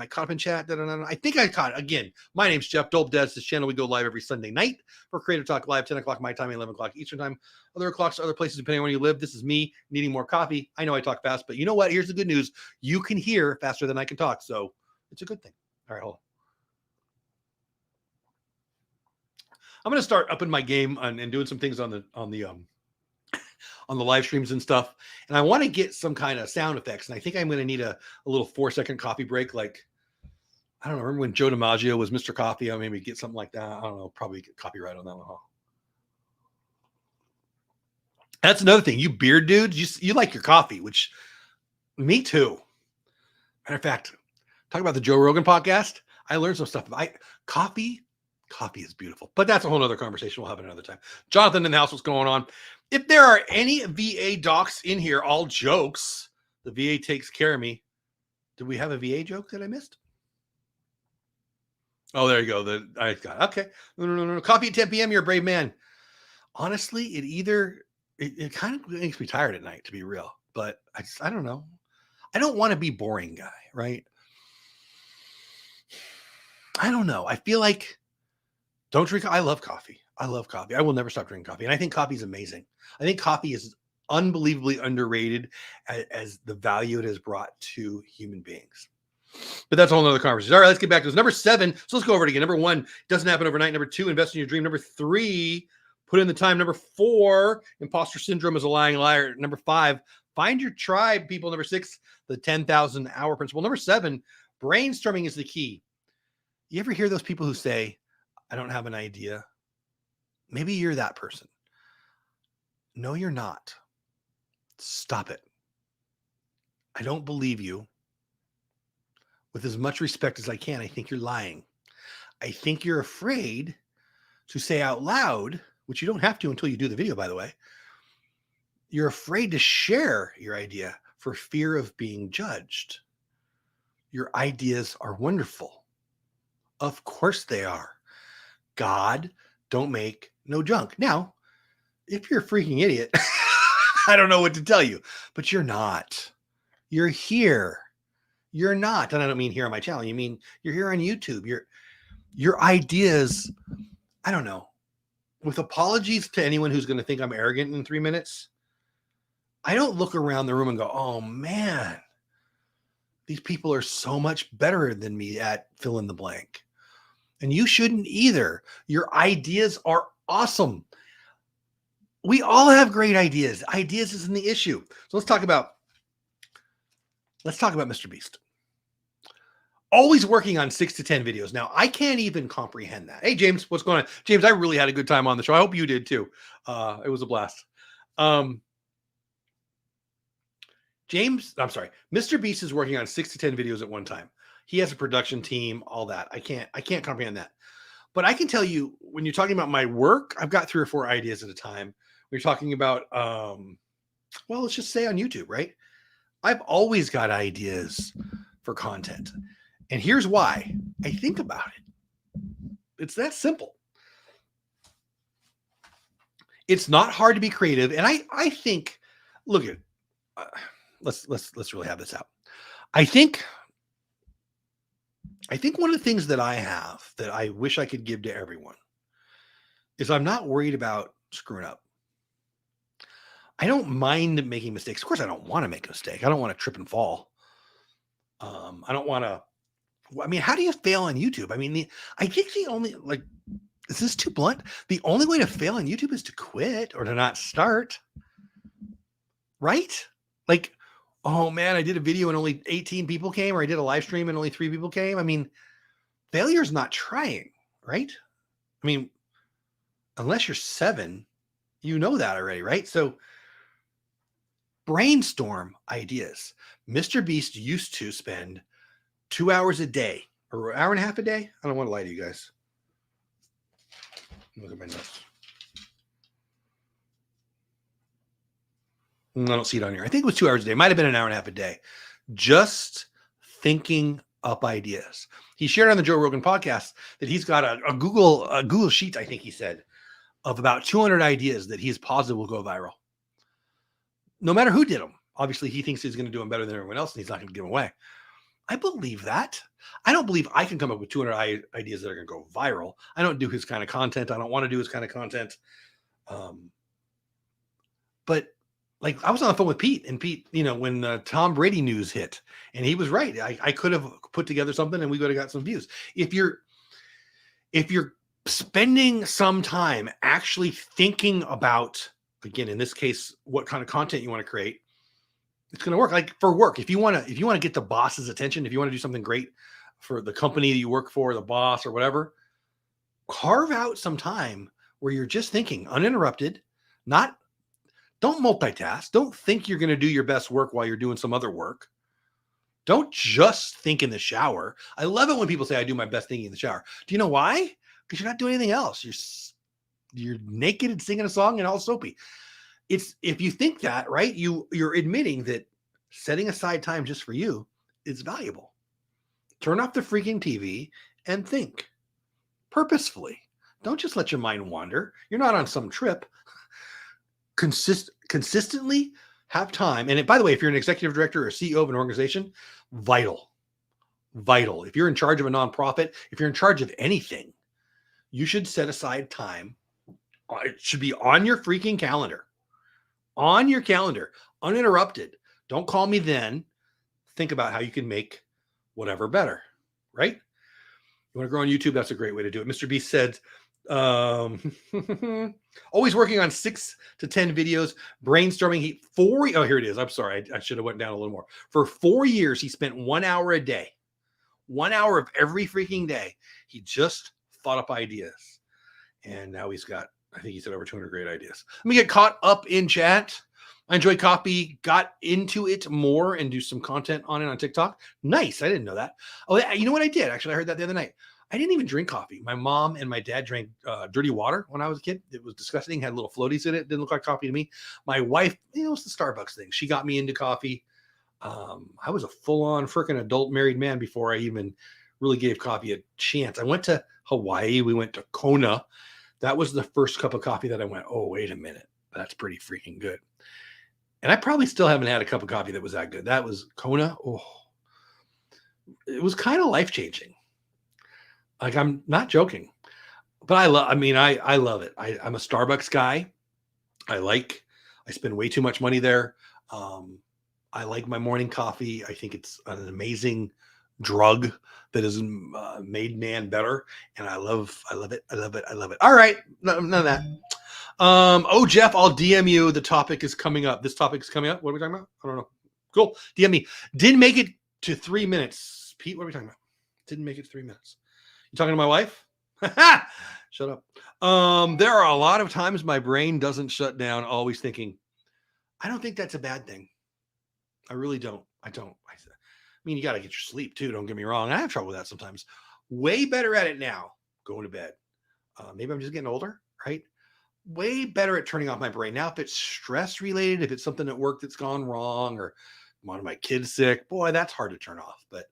I caught up in chat? I think I caught it. Again, my name's Jeff Dole Whipdad. This channel, we go live every Sunday night for Creative Talk Live, 10 o'clock my time, 11 o'clock Eastern time. Other o'clocks, other places, depending on where you live. This is me needing more coffee. I know I talk fast, but you know what? Here's the good news. You can hear faster than I can talk, so it's a good thing. All right, hold on. I'm going to start upping my game and doing some things on the live streams and stuff. And I want to get some kind of sound effects. And I think I'm going to need a little 4-second coffee break. Like, I don't know. Remember when Joe DiMaggio was Mr. Coffee? I'll maybe get something like that. I don't know. Probably get copyright on that one. Huh? That's another thing. You beard dudes, you like your coffee, which me too. Matter of fact, talk about the Joe Rogan podcast. I learned some stuff. Coffee is beautiful, but that's a whole other conversation. We'll have it another time. Jonathan in the house, what's going on? If there are any VA docs in here, all jokes, the VA takes care of me. Did we have a VA joke that I missed? Oh, there you go. I got it. Okay. No. Coffee at 10 p.m. You're a brave man. Honestly, it kind of makes me tired at night, to be real. But I don't know. I don't want to be boring guy, right? I don't know. I feel like don't drink. I love coffee. I will never stop drinking coffee. And I think coffee is amazing. I think coffee is unbelievably underrated as the value it has brought to human beings. But that's a whole other conversation. All right, let's get back to this. Number 7. So let's go over it again. Number 1, doesn't happen overnight. Number 2, invest in your dream. Number 3, put in the time. Number 4, imposter syndrome is a lying liar. Number 5, find your tribe, people. Number 6, the 10,000 hour principle. Number 7, brainstorming is the key. You ever hear those people who say, I don't have an idea? Maybe you're that person. No, you're not. Stop it. I don't believe you. With as much respect as I can, I think you're lying. I think you're afraid to say out loud, which you don't have to until you do the video, by the way. You're afraid to share your idea for fear of being judged. Your ideas are wonderful. Of course they are. God don't make no junk. Now, if you're a freaking idiot, I don't know what to tell you, but you're not. You're here. You're not. And I don't mean here on my channel. You mean you're here on YouTube. Your ideas, I don't know. With apologies to anyone who's going to think I'm arrogant in 3 minutes, I don't look around the room and go, oh man, these people are so much better than me at fill in the blank. And you shouldn't either. Your ideas are awesome. We all have great ideas. Ideas isn't the issue. So let's talk about Mr. Beast. Always working on 6 to 10 videos. Now, I can't even comprehend that. Hey, James, what's going on? James, I really had a good time on the show. I hope you did too. It was a blast. Mr. Beast is working on 6 to 10 videos at one time. He has a production team, all that. I can't comprehend that. But I can tell you, when you're talking about my work, I've got 3 or 4 ideas at a time. When you're talking about, well, let's just say on YouTube, right? I've always got ideas for content. And here's why. I think about it. It's that simple. It's not hard to be creative. And I think, look at, let's really have this out. I think I think one of the things that I have that I wish I could give to everyone is I'm not worried about screwing up. I don't mind making mistakes. Of course, I don't want to make a mistake. I don't want to trip and fall. I don't want to. I mean, how do you fail on YouTube? I mean, I think the only, like, is this too blunt? The only way to fail on YouTube is to quit or to not start. Right? Like, oh man, I did a video and only 18 people came, or I did a live stream and only 3 people came. I mean, failure is not trying, right? I mean, unless you're 7, you know that already, right? So brainstorm ideas. Mr. Beast used to spend 2 hours a day or an hour and a half a day. I don't want to lie to you guys. Look at my notes. I don't see it on here. I think it was 2 hours a day. Might have been an hour and a half a day. Just thinking up ideas. He shared on the Joe Rogan podcast that he's got a Google sheet, I think he said, of about 200 ideas that he's positive will go viral. No matter who did them. Obviously, he thinks he's going to do them better than everyone else, and he's not going to give them away. I believe that. I don't believe I can come up with 200 ideas that are going to go viral. I don't do his kind of content. I don't want to do his kind of content. But like, I was on the phone with Pete, and Pete, you know, when the Tom Brady news hit, and he was right. I could have put together something and we would have got some views. If you're spending some time actually thinking about, again, in this case, what kind of content you want to create, it's going to work. Like for work, if you want to get the boss's attention, if you want to do something great for the company that you work for, the boss or whatever, carve out some time where you're just thinking uninterrupted, don't multitask. Don't think you're going to do your best work while you're doing some other work. Don't just think in the shower. I love it when people say I do my best thinking in the shower. Do you know why? Because you're not doing anything else. You're naked and singing a song and all soapy. It's, if you think that, right, you're admitting that setting aside time just for you is valuable. Turn off the freaking TV and think purposefully. Don't just let your mind wander. You're not on some trip. Consistently have time. And by the way, if you're an executive director or CEO of an organization, vital. If you're in charge of a nonprofit, if you're in charge of anything, you should set aside time. It should be on your freaking calendar. On your calendar, uninterrupted. Don't call me then. Think about how you can make whatever better, right? You want to grow on YouTube? That's a great way to do it. Mr. Beast said, always working on 6 to 10 videos, brainstorming. Here it is. I'm sorry. I should have went down a little more. For 4 years, he spent 1 hour a day, 1 hour of every freaking day. He just thought up ideas. And now he's got, I think he said, over 200 great ideas. Let me get caught up in chat. I enjoy coffee, got into it more and do some content on it on TikTok. Nice. I didn't know that. Oh, you know what I did? Actually, I heard that the other night. I didn't even drink coffee. My mom and my dad drank dirty water when I was a kid. It was disgusting. Had little floaties in it. Didn't look like coffee to me. My wife, it's the Starbucks thing. She got me into coffee. I was a full-on freaking adult married man before I even really gave coffee a chance. I went to Hawaii. We went to Kona. That was the first cup of coffee that I went, oh, wait a minute. That's pretty freaking good. And I probably still haven't had a cup of coffee that was that good. That was Kona. Oh, it was kind of life-changing. Like, I'm not joking, but I love it. I'm a Starbucks guy. I spend way too much money there. I like my morning coffee. I think it's an amazing drug that has made man better. And I love it. All right. None of that. Oh, Jeff, I'll DM you. The topic is coming up. This topic is coming up. What are we talking about? I don't know. Cool. DM me. Didn't make it to 3 minutes. Pete, what are we talking about? Didn't make it to 3 minutes. You talking to my wife? Shut up. There are a lot of times my brain doesn't shut down, always thinking. I don't think that's a bad thing. I really don't. I mean, you got to get your sleep too. Don't get me wrong. I have trouble with that sometimes. Way better at it now. Going to bed. Maybe I'm just getting older, right? Way better at turning off my brain. Now, if it's stress related, if it's something at work that's gone wrong, or one of my kids sick, boy, that's hard to turn off. But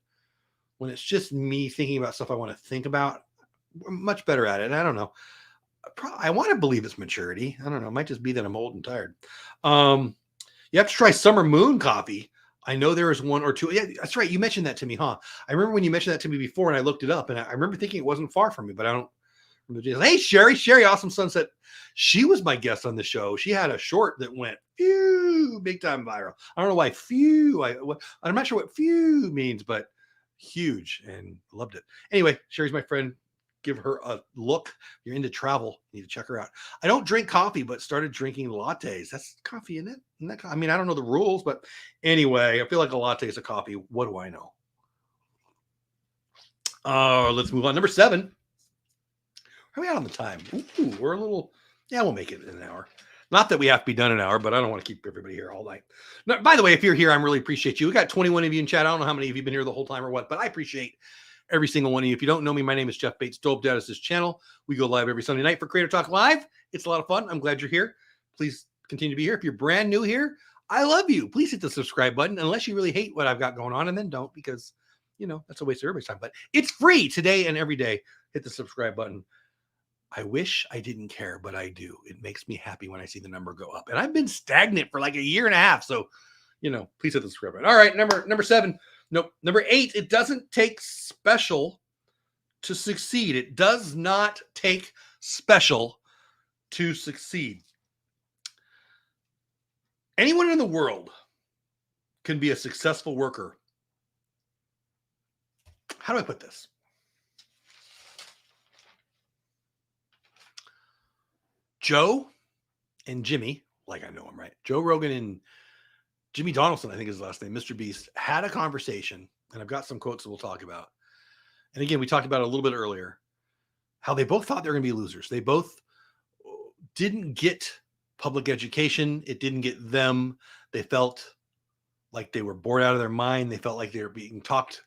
when it's just me thinking about stuff I want to think about, I'm much better at it. And I don't know. I want to believe it's maturity. I don't know. It might just be that I'm old and tired. You have to try Summer Moon coffee. I know there was one or two. Yeah, that's right. You mentioned that to me, huh? I remember when you mentioned that to me before, and I looked it up, and I remember thinking it wasn't far from me, but I don't remember. Hey, Sherry, Awesome Sunset. She was my guest on the show. She had a short that went phew, big time viral. I don't know why phew. I'm not sure what phew means, but huge, and loved it. Anyway, Sherry's my friend. Give her a look. If you're into travel, you need to check her out. I don't drink coffee, but started drinking lattes. That's coffee, isn't it? Isn't that, I mean, I don't know the rules, but anyway, I feel like a latte is a coffee. What do I know? Let's move on. Number 7. Are we out on the time? Ooh, we're a little, yeah, we'll make it in an hour. Not that we have to be done an hour, but I don't want to keep everybody here all night. Now, by the way, if you're here, I really appreciate you. We got 21 of you in chat. I don't know how many of you have been here the whole time or what, but I appreciate every single one of you. If you don't know me, my name is Jeff Bates. Dole Whip is this channel. We go live every Sunday night for Creator Talk Live. It's a lot of fun. I'm glad you're here. Please continue to be here. If you're brand new here, I love you. Please hit the subscribe button unless you really hate what I've got going on, and then don't, because, you know, that's a waste of everybody's time. But it's free today and every day. Hit the subscribe button. I wish I didn't care, but I do. It makes me happy when I see the number go up. And I've been stagnant for like a year and a half. So, you know, please hit the subscribe button. All right, number 7. Nope. Number 8, it doesn't take special to succeed. It does not take special to succeed. Anyone in the world can be a successful worker. How do I put this? Joe and Jimmy, like I know him, right? Joe Rogan and Jimmy Donaldson, I think is his last name, Mr. Beast, had a conversation, and I've got some quotes that we'll talk about. And again, we talked about it a little bit earlier, how they both thought they were going to be losers. They both didn't get public education. It didn't get them. They felt like they were bored out of their mind. They felt like they were being talked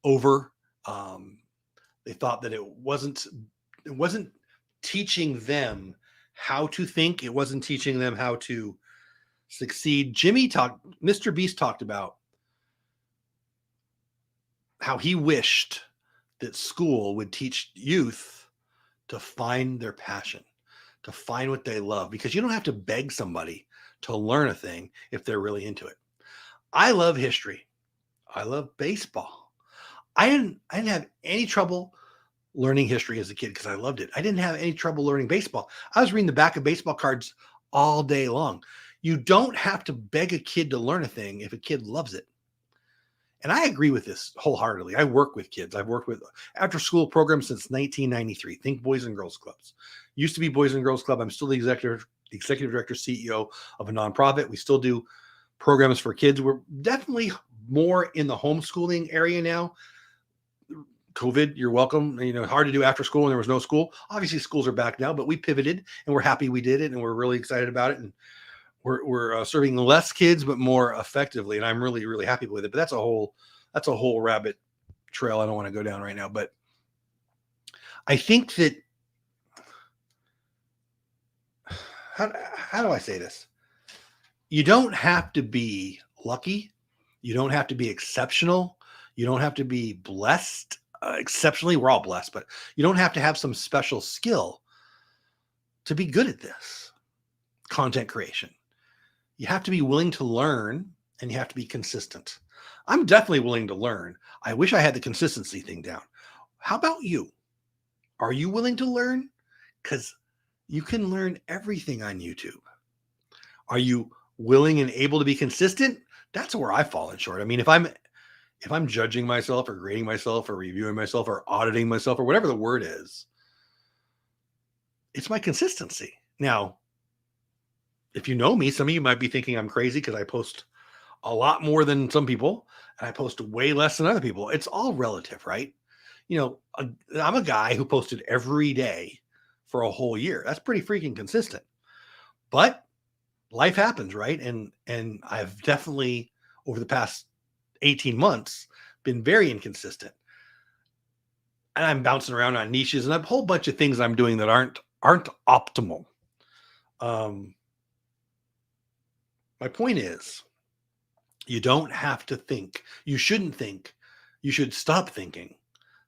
over. They thought that it wasn't teaching them how to think. It wasn't teaching them how to succeed. Mr. Beast talked about how he wished that school would teach youth to find their passion, to find what they love, because you don't have to beg somebody to learn a thing if they're really into it. I love history. I love baseball. I didn't have any trouble learning history as a kid because I loved it. I didn't have any trouble learning baseball. I was reading the back of baseball cards all day long. You don't have to beg a kid to learn a thing if a kid loves it. And I agree with this wholeheartedly. I work with kids. I've worked with after school programs since 1993. Think Boys and Girls Clubs. Used to be Boys and Girls Club. I'm still the executive director, CEO of a nonprofit. We still do programs for kids. We're definitely more in the homeschooling area now. COVID, you're welcome. You know, hard to do after school when there was no school. Obviously, schools are back now, but we pivoted and we're happy we did it, and we're really excited about it. And we're serving less kids, but more effectively. And I'm really, really happy with it. But that's a whole rabbit trail I don't want to go down right now. But I think that how do I say this? You don't have to be lucky. You don't have to be exceptional. You don't have to be blessed exceptionally. We're all blessed, but you don't have to have some special skill to be good at this content creation. You have to be willing to learn, and you have to be consistent. I'm definitely willing to learn. I wish I had the consistency thing down. How about you? Are you willing to learn? Because you can learn everything on YouTube. Are you willing and able to be consistent? That's where I've fallen short. I mean, if I'm judging myself or grading myself or reviewing myself or auditing myself or whatever the word is, it's my consistency. Now, if you know me, some of you might be thinking I'm crazy because I post a lot more than some people and I post way less than other people. It's all relative, right? You know, I'm a guy who posted every day for a whole year. That's pretty freaking consistent. But life happens, right? And I've definitely, over the past 18 months, been very inconsistent. And I'm bouncing around on niches and a whole bunch of things I'm doing that aren't optimal. My point is, you don't have to think. You shouldn't think. You should stop thinking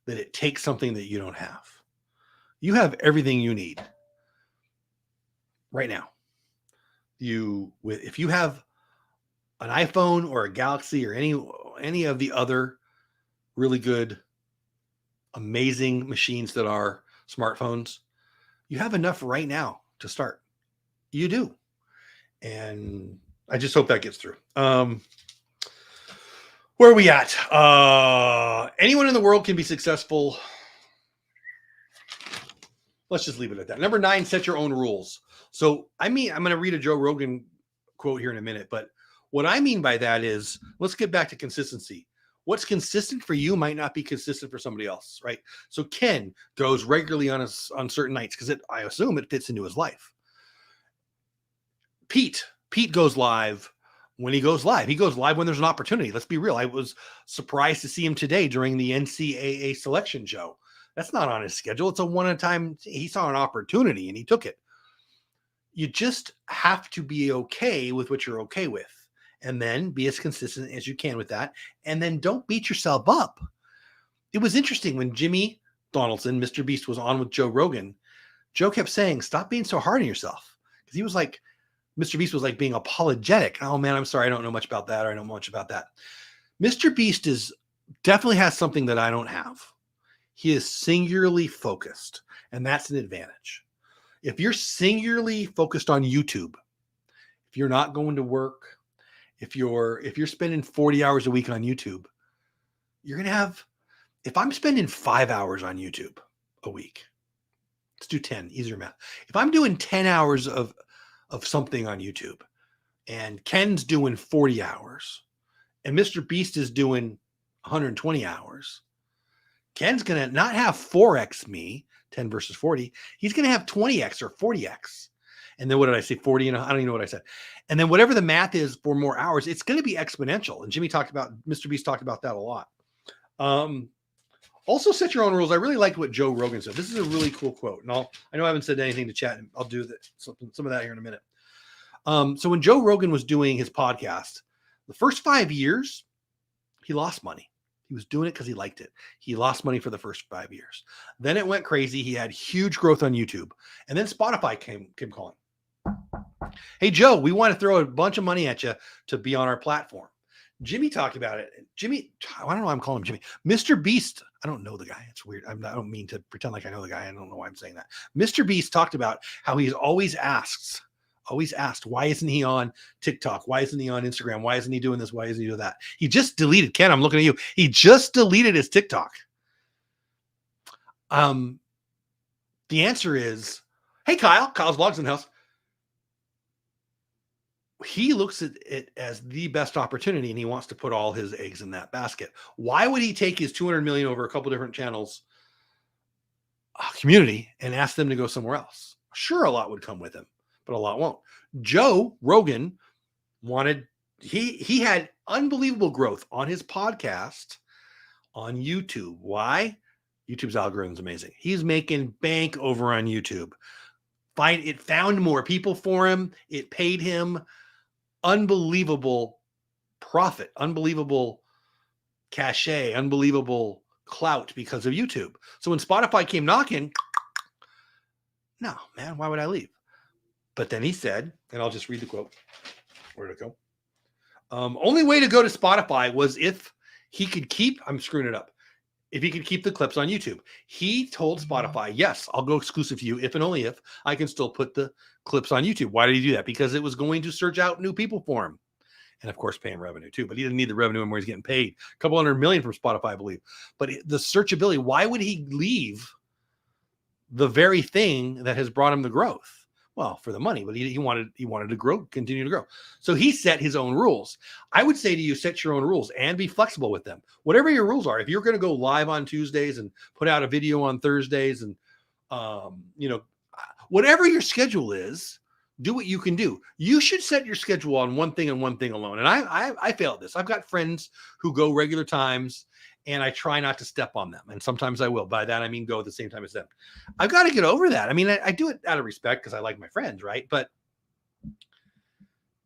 that it takes something that you don't have. You have everything you need right now. If you have an iPhone or a Galaxy or any of the other really good, amazing machines that are smartphones, you have enough right now to start. You do. And I just hope that gets through. Where are we at? Anyone in the world can be successful. Let's just leave it at that. Number 9, set your own rules. So, I'm going to read a Joe Rogan quote here in a minute, but what I mean by that is, let's get back to consistency. What's consistent for you might not be consistent for somebody else, right? So Ken goes regularly on certain nights because I assume it fits into his life. Pete goes live when he goes live. He goes live when there's an opportunity. Let's be real. I was surprised to see him today during the NCAA selection show. That's not on his schedule. It's a one-time. He saw an opportunity and he took it. You just have to be okay with what you're okay with, and then be as consistent as you can with that. And then don't beat yourself up. It was interesting when Jimmy Donaldson, Mr. Beast, was on with Joe Rogan. Joe kept saying, stop being so hard on yourself. Because he was like, Mr. Beast was like being apologetic. Oh man, I'm sorry. I don't know much about that. Or I don't know much about that. Mr. Beast definitely has something that I don't have. He is singularly focused, and that's an advantage. If you're singularly focused on YouTube, if you're not going to work, if you're spending 40 hours a week on YouTube, you're going to have, if I'm spending 5 hours on YouTube a week, let's do 10, easier math. If I'm doing 10 hours of something on YouTube and Ken's doing 40 hours and Mr. Beast is doing 120 hours, Ken's going to not have 4x me, 10 versus 40. He's going to have 20x or 40x. And then what did I say? 40 and I don't even know what I said. And then whatever the math is for more hours, it's going to be exponential. And Mr. Beast talked about that a lot. Also set your own rules. I really like what Joe Rogan said. This is a really cool quote. And I know I haven't said anything to chat. And I'll do some of that here in a minute. So when Joe Rogan was doing his podcast, the first 5 years, he lost money. He was doing it because he liked it. He lost money for the first 5 years. Then it went crazy. He had huge growth on YouTube. And then Spotify came calling. Hey, Joe, we want to throw a bunch of money at you to be on our platform. Jimmy talked about it. Jimmy, I don't know why I'm calling him Jimmy. Mr. Beast, I don't know the guy. It's weird. I don't mean to pretend like I know the guy. I don't know why I'm saying that. Mr. Beast talked about how he's always asked, why isn't he on TikTok? Why isn't he on Instagram? Why isn't he doing this? Why isn't he doing that? He just deleted, Ken, I'm looking at you. He just deleted his TikTok. The answer is, hey, Kyle's Vlogs in the house. He looks at it as the best opportunity and he wants to put all his eggs in that basket. Why would he take his 200 million over a couple different channels community and ask them to go somewhere else? Sure, a lot would come with him, but a lot won't. Joe Rogan he had unbelievable growth on his podcast on YouTube. Why? YouTube's algorithm is amazing. He's making bank over on YouTube. It found more people for him. It paid him unbelievable profit, unbelievable cachet, unbelievable clout because of YouTube. So when Spotify came knocking, no, man, why would I leave? But then he said, and I'll just read the quote. Where'd it go? Only way to go to Spotify was if he could keep, I'm screwing it up, if he could keep the clips on YouTube. He told Spotify, yes, I'll go exclusive to you if and only if I can still put the clips on YouTube. Why did he do that? Because it was going to search out new people for him. And of course, pay him revenue too. But he didn't need the revenue anymore. He's getting paid a couple $100 million from Spotify, I believe. But the searchability, why would he leave the very thing that has brought him the growth? Well, for the money, but he wanted to grow, continue to grow. So he set his own rules. I would say to you, set your own rules and be flexible with them. Whatever your rules are, if you're going to go live on Tuesdays and put out a video on Thursdays and, whatever your schedule is, do what you can do. You should set your schedule on one thing and one thing alone. And I fail at this. I've got friends who go regular times and I try not to step on them. And sometimes I will. By that, I mean go at the same time as them. I've got to get over that. I mean, I do it out of respect because I like my friends, right? But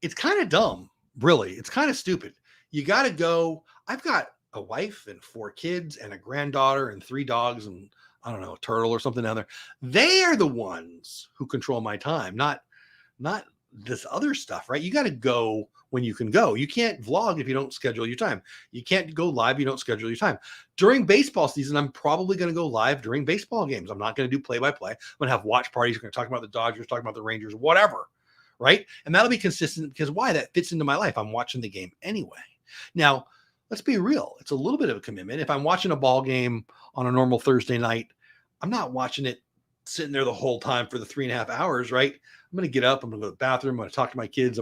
it's kind of dumb, really. It's kind of stupid. You got to go. I've got a wife and 4 kids and a granddaughter and 3 dogs and, I don't know, a turtle or something down there. They are the ones who control my time, not this other stuff, right? You got to go when you can go. You can't vlog if you don't schedule your time. You can't go live if you don't schedule your time. During baseball season, I'm probably going to go live during baseball games. I'm not going to do play-by-play. I'm going to have watch parties. We're going to talk about the Dodgers, talk about the Rangers, whatever, right? And that'll be consistent because why? That fits into my life. I'm watching the game anyway. Now, let's be real. It's a little bit of a commitment. If I'm watching a ball game on a normal Thursday night, I'm not watching it sitting there the whole time for the 3.5 hours, right? I'm going to get up. I'm going to go to the bathroom. I'm going to talk to my kids.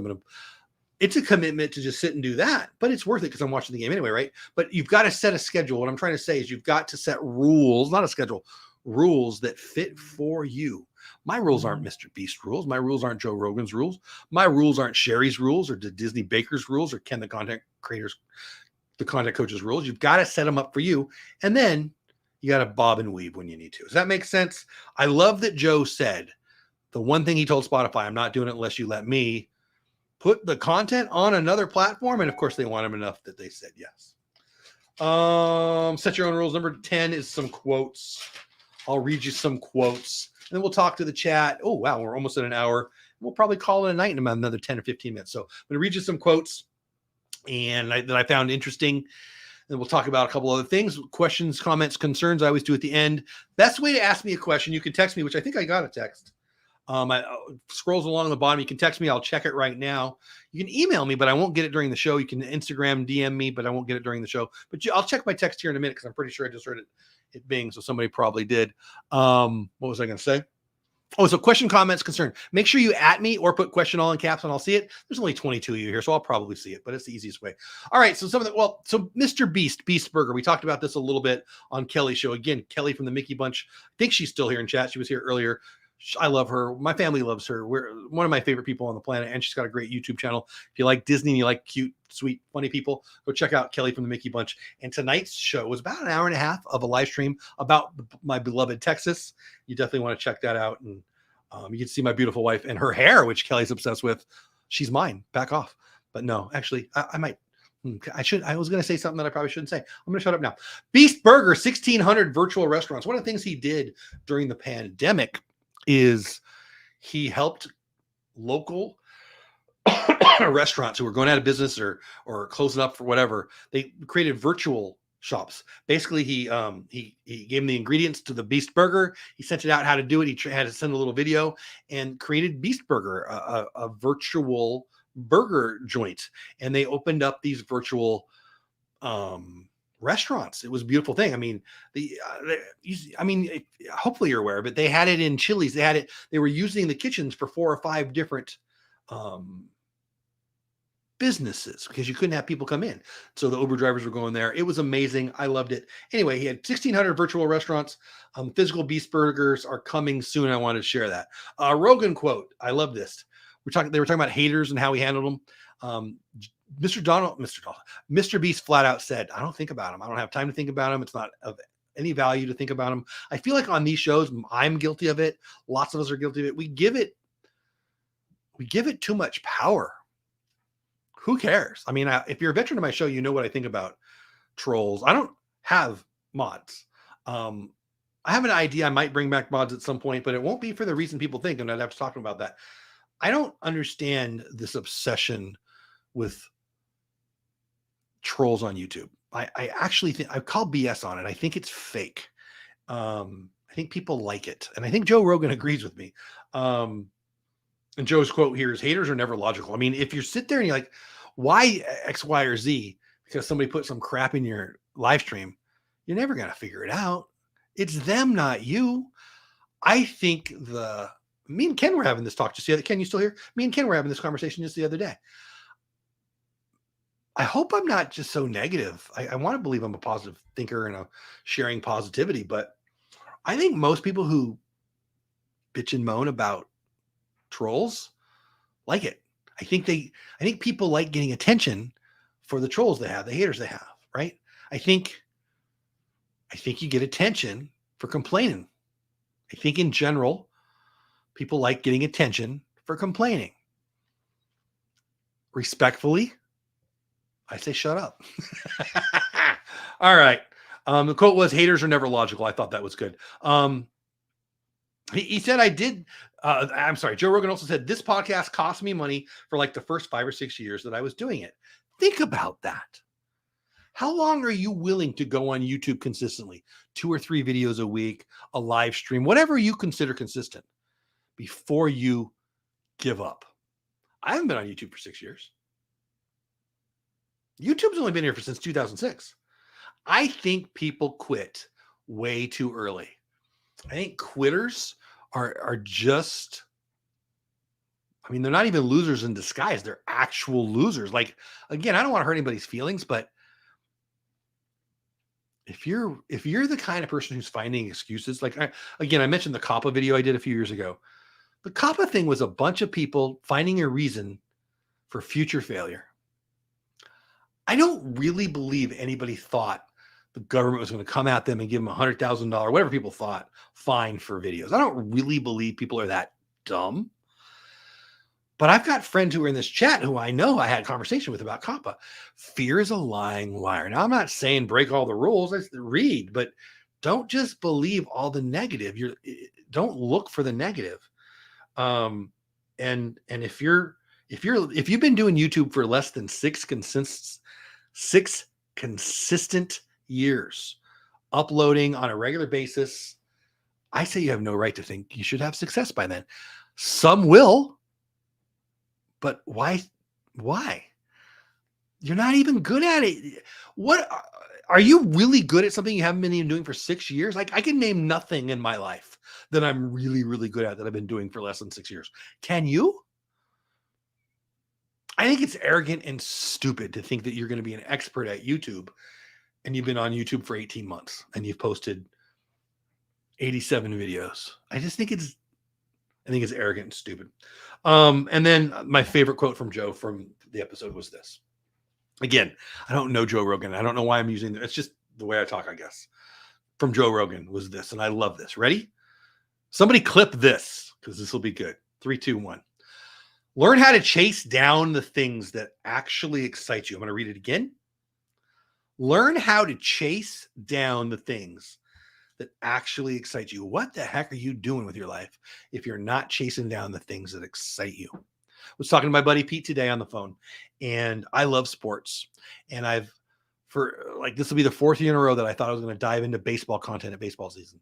It's a commitment to just sit and do that, but it's worth it because I'm watching the game anyway, right? But you've got to set a schedule. What I'm trying to say is you've got to set rules, not a schedule, rules that fit for you. My rules aren't Mr. Beast rules. My rules aren't Joe Rogan's rules. My rules aren't Sherry's rules or Disney Baker's rules or Ken, the content coach's rules. You've got to set them up for you. And then you got to bob and weave when you need to. Does that make sense? I love that Joe said the one thing he told Spotify, I'm not doing it unless you let me put the content on another platform. And of course they want him enough that they said yes. Set your own rules. Number 10 is some quotes. I'll read you some quotes and then we'll talk to the chat. Oh, wow. We're almost at an hour. We'll probably call it a night in about another 10 or 15 minutes. So I'm going to read you some quotes that I found interesting. And we'll talk about a couple other things, questions, comments, concerns. I always do at the end. Best way to ask me a question, you can text me, which I think I got a text. Scrolls along the bottom. You can text me. I'll check it right now. You can email me, but I won't get it during the show. You can Instagram DM me, but I won't get it during the show. But I'll check my text here in a minute because I'm pretty sure I just heard it bing. So somebody probably did. What was I going to say? Oh, so question, comments, concern. Make sure you at me or put question all in caps and I'll see it. There's only 22 of you here, so I'll probably see it, but it's the easiest way. All right. So so Mr. Beast Burger. We talked about this a little bit on Kelly's show. Again, Kelly from the Mickey Bunch. I think she's still here in chat. She was here earlier. I love her. My family loves her. We're one of my favorite people on the planet, and she's got a great YouTube channel. If you like Disney and you like cute, sweet, funny people, go check out Kelly from the Mickey Bunch. And tonight's show was about an hour and a half of a live stream about my beloved Texas. You definitely want to check that out. And you can see my beautiful wife and her hair, which Kelly's obsessed with. She's mine. Back off. But no, actually, I might. I was going to say something that I probably shouldn't say. I'm going to shut up now. Beast Burger, 1,600 virtual restaurants. One of the things he did during the pandemic is he helped local restaurants who were going out of business or closing up for whatever. They created virtual shops. Basically, he gave them the ingredients to the Beast Burger. He sent it out how to do it. He had to send a little video and created Beast Burger, a virtual burger joint. And they opened up these virtual restaurants. It was a beautiful thing. I mean, hopefully you're aware of it. They had it in Chili's. They were using the kitchens for 4 or 5 different businesses because you couldn't have people come in. So the Uber drivers were going there. It was amazing. I loved it. Anyway, he had 1,600 virtual restaurants. Physical Beast Burgers are coming soon. I wanted to share that. Rogan quote. I love this. They were talking about haters and how he handled them. Mr. Beast flat out said, I don't think about him. I don't have time to think about him. It's not of any value to think about him. I feel like on these shows, I'm guilty of it. Lots of us are guilty of it. We give it too much power. Who cares? I mean, if you're a veteran of my show, you know what I think about trolls. I don't have mods. I have an idea. I might bring back mods at some point, but it won't be for the reason people think. And I'd have to talk about that. I don't understand this obsession with trolls on YouTube. I actually think I call BS on it. I think it's fake. I think people like it. And I think Joe Rogan agrees with me. And Joe's quote here is haters are never logical. I mean, if you sit there and you're like, why X, Y, or Z, because somebody put some crap in your live stream, you're never going to figure it out. It's them, not you. I think me and Ken were having this talk just the other. Ken, you still here? Me and Ken were having this conversation just the other day. I hope I'm not just so negative. I want to believe I'm a positive thinker and a sharing positivity, but I think most people who bitch and moan about trolls like it. I think people like getting attention for the trolls they have, the haters they have, right? I think you get attention for complaining. I think in general, people like getting attention for complaining. Respectfully, I say shut up. All right. The quote was, haters are never logical. I thought that was good. He said, I did I'm sorry. Joe Rogan also said this podcast cost me money for like the first 5 or 6 years that I was doing it. Think about that. How long are you willing to go on YouTube consistently? 2 or 3 videos a week, a live stream, whatever you consider consistent, before you give up. I haven't been on YouTube for 6 years. YouTube's only been here since 2006. I think people quit way too early. I think quitters are just, I mean, they're not even losers in disguise. They're actual losers. Like, again, I don't want to hurt anybody's feelings, but if you're the kind of person who's finding excuses, like I mentioned the COPPA video I did a few years ago. The COPPA thing was a bunch of people finding a reason for future failure. I don't really believe anybody thought the government was going to come at them and give them $100,000, whatever people thought, fine for videos. I don't really believe people are that dumb. But I've got friends who are in this chat who I know I had a conversation with about COPPA. Fear is a lying liar. Now, I'm not saying break all the rules. I read, but don't just believe all the negative. Don't look for the negative. And if you've been doing YouTube for less than 6 consistent years, uploading on a regular basis, I say you have no right to think you should have success by then. Some will. But why? You're not even good at it. What are you really good at something you haven't been even doing for 6 years? Like I can name nothing in my life that I'm really, really good at that I've been doing for less than 6 years. Can you? I think it's arrogant and stupid to think that you're going to be an expert at YouTube and you've been on YouTube for 18 months and you've posted 87 videos. I think it's arrogant and stupid. And then my favorite quote from Joe from the episode was this. Again, I don't know Joe Rogan. I don't know why I'm using it. It's just the way I talk, I guess. From Joe Rogan was this, and I love this. Ready? Somebody clip this because this will be good. 3, 2, 1. Learn how to chase down the things that actually excite you. I'm going to read it again. Learn how to chase down the things that actually excite you. What the heck are you doing with your life if you're not chasing down the things that excite you? I was talking to my buddy Pete today on the phone, and I love sports. And this will be the 4th year in a row that I thought I was going to dive into baseball content at baseball season.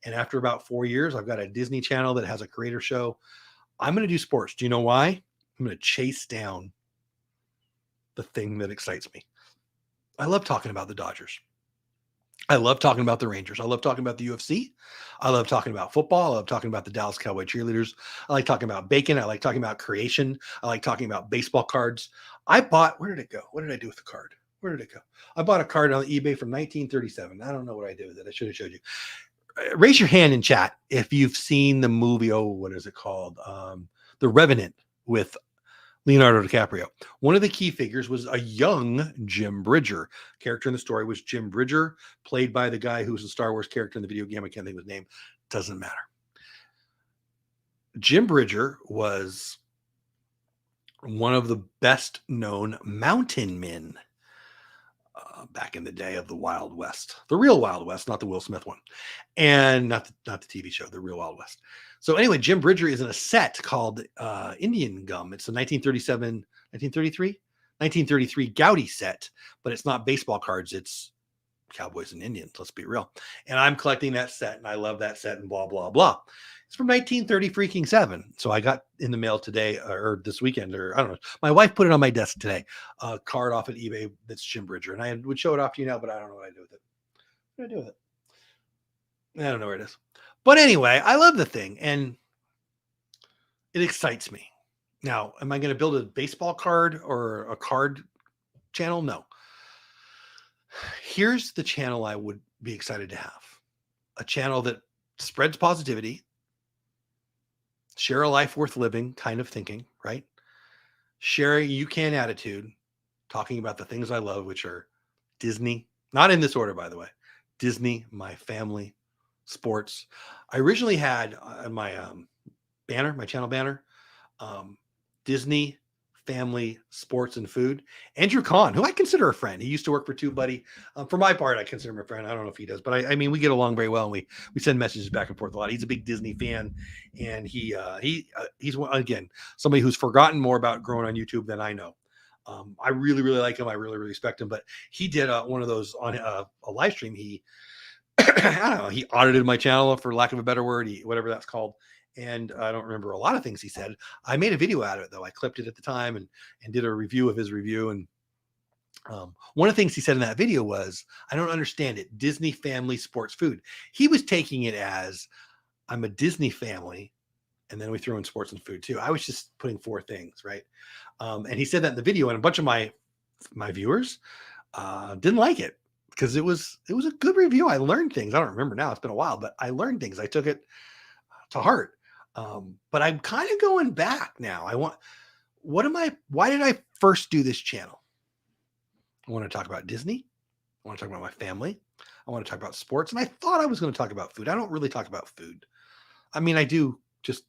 And after about 4 years, I've got a Disney channel that has a creator show. I'm going to do sports. Do you know why? I'm going to chase down the thing that excites me. I love talking about the Dodgers. I love talking about the Rangers. I love talking about the UFC. I love talking about football. I love talking about the Dallas Cowboy cheerleaders. I like talking about bacon. I like talking about creation. I like talking about baseball cards. Where did it go? What did I do with the card? Where did it go? I bought a card on eBay from 1937. I don't know what I did with it. I should have showed you. Raise your hand in chat if you've seen the movie. Oh, what is it called? The Revenant with Leonardo DiCaprio. One of the key figures was a young Jim Bridger. Character in the story was Jim Bridger, played by the guy who's a Star Wars character in the video game. I can't think of his name. Doesn't matter. Jim Bridger was one of the best known mountain men back in the day of the Wild West, the real Wild West, not the Will Smith one, and not the TV show, the real Wild West. So anyway, Jim Bridger is in a set called Indian Gum. It's a 1933 Gowdy set, but it's not baseball cards. It's Cowboys and Indians. Let's be real. And I'm collecting that set, and I love that set, and blah blah blah. It's from 1937. So I got in the mail today or this weekend, or I don't know. My wife put it on my desk today. A card off at eBay that's Jim Bridger, and I would show it off to you now, but I don't know what I do with it. What do I do with it? I don't know where it is. But anyway, I love the thing, and it excites me. Now, am I going to build a baseball card or a card channel? No. Here's the channel I would be excited to have. A channel that spreads positivity, share a life worth living kind of thinking, right? Share a you can attitude, talking about the things I love, which are Disney, not in this order, by the way, Disney, my family, sports. I originally had my banner, my channel banner, Disney, family, sports, and food. Andrew Kahn, who I consider a friend. He used to work for TubeBuddy. For my part, I consider him a friend. I don't know if he does, but I mean, we get along very well, and we send messages back and forth a lot. He's a big Disney fan, and he's again somebody who's forgotten more about growing on YouTube than I know. I really, really like him. I really, really respect him. But he did one of those on a live stream. He I don't know. He audited my channel, for lack of a better word, whatever that's called. And I don't remember a lot of things he said. I made a video out of it, though. I clipped it at the time and did a review of his review. And one of the things he said in that video was, I don't understand it. Disney family sports food. He was taking it as, I'm a Disney family, and then we threw in sports and food too. I was just putting 4 things, right? And he said that in the video, and a bunch of my viewers didn't like it because it was a good review. I learned things. I don't remember now. It's been a while, but I learned things. I took it to heart. But I'm kind of going back now. Why did I first do this channel? I want to talk about Disney. I want to talk about my family. I want to talk about sports. And I thought I was going to talk about food. I don't really talk about food. I mean, I do just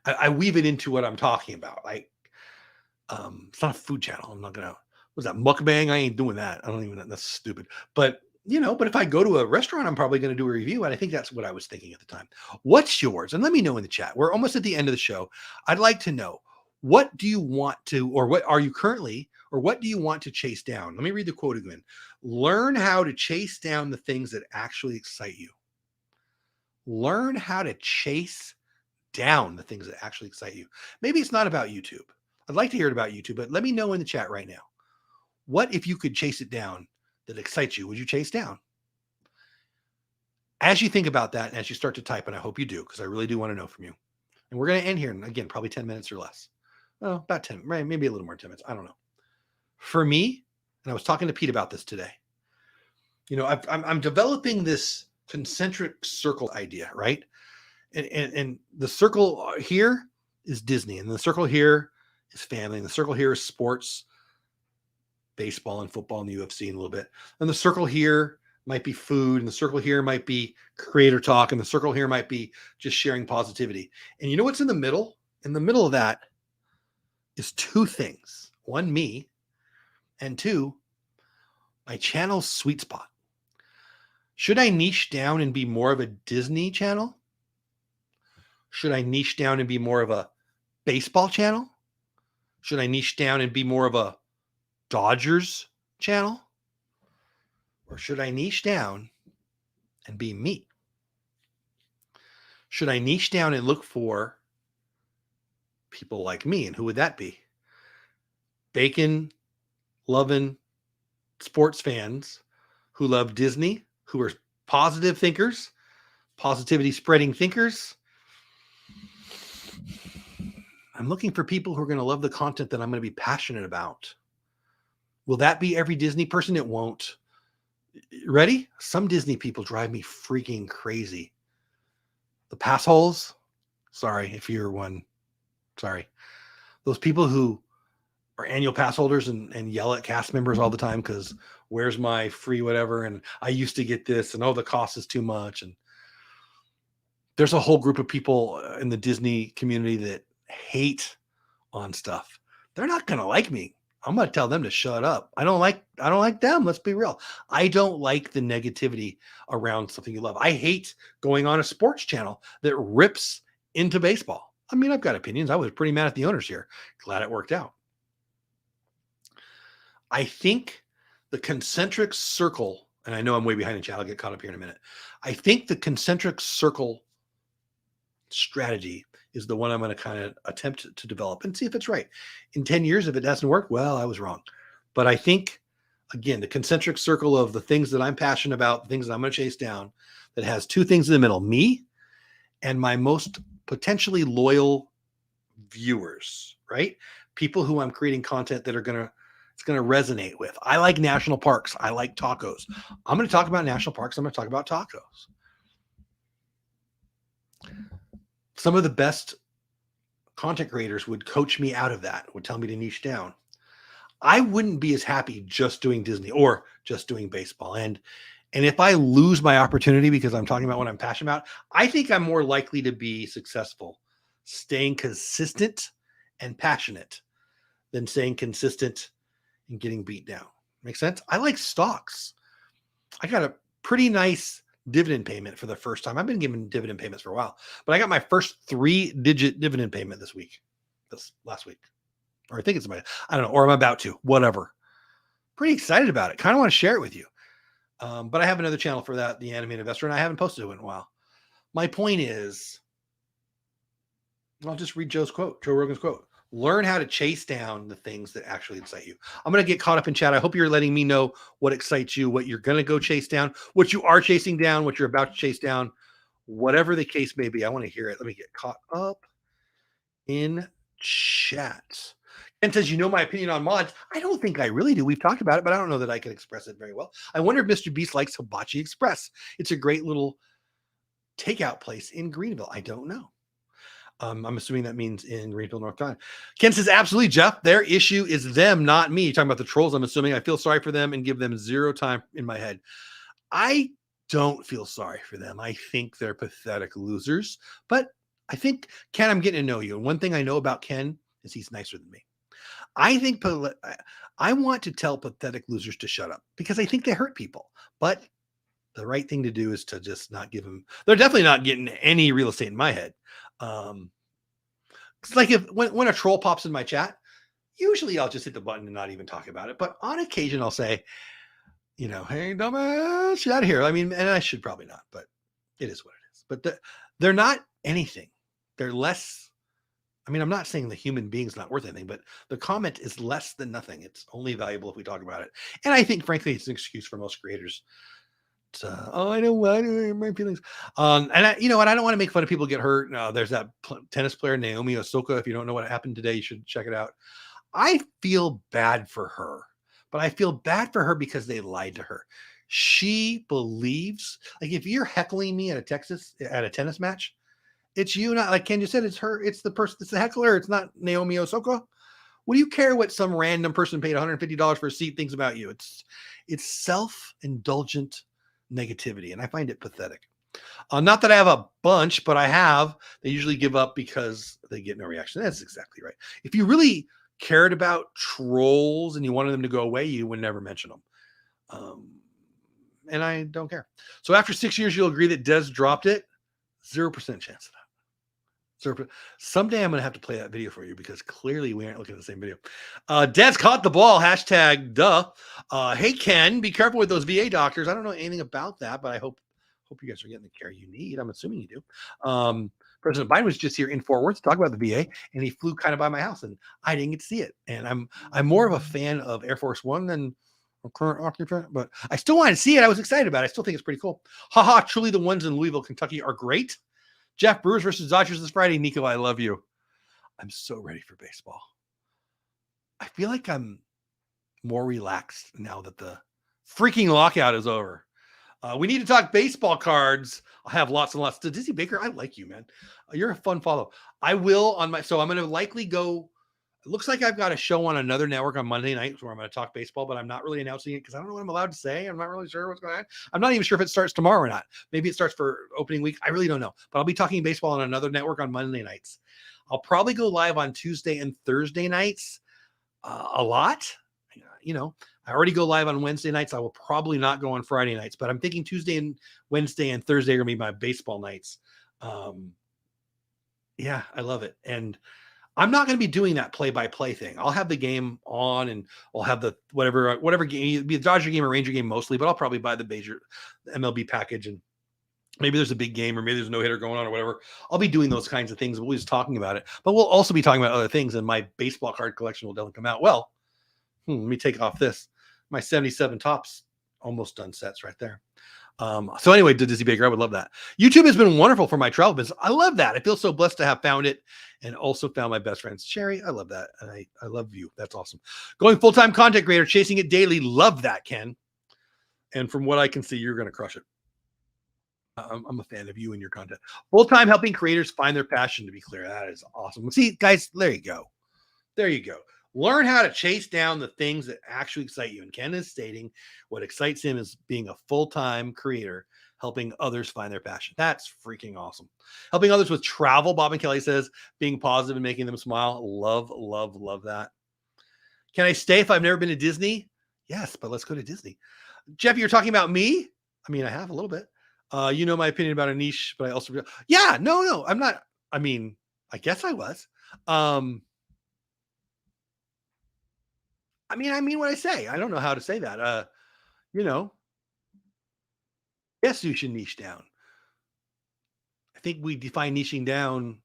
I weave it into what I'm talking about. It's not a food channel. I'm not going to, was that mukbang? I ain't doing that. That's stupid. But if I go to a restaurant, I'm probably going to do a review. And I think that's what I was thinking at the time. What's yours? And let me know in the chat. We're almost at the end of the show. I'd like to know, what do you want to, or what are you currently, or what do you want to chase down? Let me read the quote again. Learn how to chase down the things that actually excite you. Learn how to chase down the things that actually excite you. Maybe it's not about YouTube. I'd like to hear it about YouTube, but let me know in the chat right now. What if you could chase it down that excites you? Would you chase down? As you think about that, and as you start to type, and I hope you do, because I really do want to know from you. And we're going to end here in, again, probably 10 minutes or less. Well, about 10, right? Maybe a little more 10 minutes. I don't know. For me, and I was talking to Pete about this today, I'm developing this concentric circle idea, right? And the circle here is Disney, and the circle here is family, and the circle here is sports, baseball and football and the UFC in a little bit. And the circle here might be food, and the circle here might be creator talk, and the circle here might be just sharing positivity. And you know what's in the middle? In the middle of that is 2 things. 1, me, and 2, my channel's sweet spot. Should I niche down and be more of a Disney channel? Should I niche down and be more of a baseball channel? Should I niche down and be more of a Dodgers channel? Or should I niche down and be me? Should I niche down and look for people like me? And who would that be? Bacon loving sports fans who love Disney, who are positive thinkers, positivity spreading thinkers. I'm looking for people who are going to love the content that I'm going to be passionate about. Will that be every Disney person? It won't. Ready? Some Disney people drive me freaking crazy. The pass holes. Sorry if you're one. Sorry. Those people who are annual pass holders and yell at cast members all the time because where's my free whatever? And I used to get this, and the cost is too much. And there's a whole group of people in the Disney community that hate on stuff. They're not going to like me. I'm going to tell them to shut up. I don't like them. Let's be real. I don't like the negativity around something you love. I hate going on a sports channel that rips into baseball. I mean, I've got opinions. I was pretty mad at the owners here. Glad it worked out. I think the concentric circle, and I know I'm way behind the chat. I'll get caught up here in a minute. I think the concentric circle strategy is the one I'm going to kind of attempt to develop and see if it's right. In 10 years, if it doesn't work, well, I was wrong. But I think, again, the concentric circle of the things that I'm passionate about, the things that I'm going to chase down, that has 2 things in the middle, me and my most potentially loyal viewers, right? People who I'm creating content that it's going to resonate with. I like national parks. I like tacos. I'm going to talk about national parks. I'm going to talk about tacos. Some of the best content creators would coach me out of that, would tell me to niche down. I wouldn't be as happy just doing Disney or just doing baseball. And if I lose my opportunity because I'm talking about what I'm passionate about, I think I'm more likely to be successful staying consistent and passionate than staying consistent and getting beat down. Make sense? I like stocks. I got a pretty nice dividend payment for the first time. I've been giving dividend payments for a while, but I got my first 3-digit dividend payment this last week. Or I think it's I don't know, or I'm about to, whatever. Pretty excited about it. Kind of want to share it with you. But I have another channel for that, The Animated Investor, and I haven't posted it in a while. My point is, I'll just read Joe Rogan's quote. Learn how to chase down the things that actually excite you. I'm going to get caught up in chat. I hope you're letting me know what excites you, what you're going to go chase down, what you are chasing down, what you're about to chase down, whatever the case may be. I want to hear it. Let me get caught up in chat. Ken says, you know my opinion on mods. I don't think I really do. We've talked about it, but I don't know that I can express it very well. I wonder if Mr. Beast likes Hibachi Express. It's a great little takeout place in Greenville. I don't know. I'm assuming that means in Greenville, North Carolina. Ken says, absolutely, Jeff. Their issue is them, not me. You're talking about the trolls. I'm assuming I feel sorry for them and give them zero time in my head. I don't feel sorry for them. I think they're pathetic losers. But I think, Ken, I'm getting to know you. And one thing I know about Ken is he's nicer than me. I think I want to tell pathetic losers to shut up because I think they hurt people. But the right thing to do is to just not give them. They're definitely not getting any real estate in my head. It's like when a troll pops in my chat, usually I'll just hit the button and not even talk about it. But on occasion, I'll say, hey, dumbass, get out of here. I mean, and I should probably not, but it is what it is. But they're not anything. They're less. I mean, I'm not saying the human being's not worth anything, but the comment is less than nothing. It's only valuable if we talk about it. And I think, frankly, it's an excuse for most creators. I know what my feelings. And I don't want to make fun of people get hurt. There's that tennis player, Naomi Osaka. If you don't know what happened today, you should check it out. I feel bad for her, but I feel bad for her because they lied to her. She believes, like, if you're heckling me at a tennis match, it's you, not like Ken just said, it's her, it's the person, it's the heckler, it's not Naomi Osaka. What do you care what some random person paid $150 for a seat thinks about you? It's self-indulgent negativity, and I find it pathetic. Not that I have a bunch, but I have. They usually give up because they get no reaction. That's exactly right. If you really cared about trolls and you wanted them to go away, you would never mention them. And I don't care. So after 6 years, you'll agree that Des dropped it? 0% chance of that. Someday I'm going to have to play that video for you because clearly we aren't looking at the same video. Dad's caught the ball. Hashtag duh. Hey, Ken, be careful with those VA doctors. I don't know anything about that, but I hope you guys are getting the care you need. I'm assuming you do. President Biden was just here in Fort Worth to talk about the VA, and he flew kind of by my house, and I didn't get to see it. And I'm more of a fan of Air Force One than a current occupant, but I still wanted to see it. I was excited about it. I still think it's pretty cool. Haha, truly the ones in Louisville, Kentucky are great. Jeff, Brewers versus Dodgers this Friday. Nico, I love you. I'm so ready for baseball. I feel like I'm more relaxed now that the freaking lockout is over. We need to talk baseball cards. I'll have lots and lots. Dizzy Baker, I like you, man. You're a fun follow. I will so I'm going to likely go. It looks like I've got a show on another network on Monday nights where I'm going to talk baseball, but I'm not really announcing it because I don't know what I'm allowed to say. I'm not really sure what's going on. I'm not even sure if it starts tomorrow or not. Maybe it starts for opening week. I really don't know, but I'll be talking baseball on another network on Monday nights. I'll probably go live on Tuesday and Thursday nights a lot. I already go live on Wednesday nights. I will probably not go on Friday nights, but I'm thinking Tuesday and Wednesday and Thursday are going to be my baseball nights. Yeah, I love it. And I'm not going to be doing that play-by-play thing. I'll have the game on, and I'll have the whatever game, be a Dodger game or Ranger game mostly, but I'll probably buy the MLB package, and maybe there's a big game or maybe there's no hitter going on or whatever. I'll be doing those kinds of things. We'll be just talking about it, but we'll also be talking about other things, and my baseball card collection will definitely come out. Well, let me take off this. My 77 tops almost done sets right there. So anyway, Dizzy Baker, I would love that. YouTube has been wonderful for my travel business. I love that. I feel so blessed to have found it and also found my best friends. Sherry, I love that. And I love you. That's awesome. Going full-time content creator, chasing it daily. Love that, Ken. And from what I can see, you're going to crush it. I'm a fan of you and your content. Full-time helping creators find their passion, to be clear. That is awesome. See, guys, there you go. There you go. Learn how to chase down the things that actually excite you. And Ken is stating what excites him is being a full-time creator helping others find their passion. That's freaking awesome. Helping others with travel, Bob and Kelly says, being positive and making them smile. Love, love, love that. Can I stay if I've never been to Disney? Yes, but let's go to Disney. Jeff, you're talking about me? I mean, I have a little bit. You know my opinion about a niche, but I also, yeah, no, I'm not. I mean, I guess I was. I mean what I say. I don't know how to say that. Yes, you should niche down. I think we define niching down.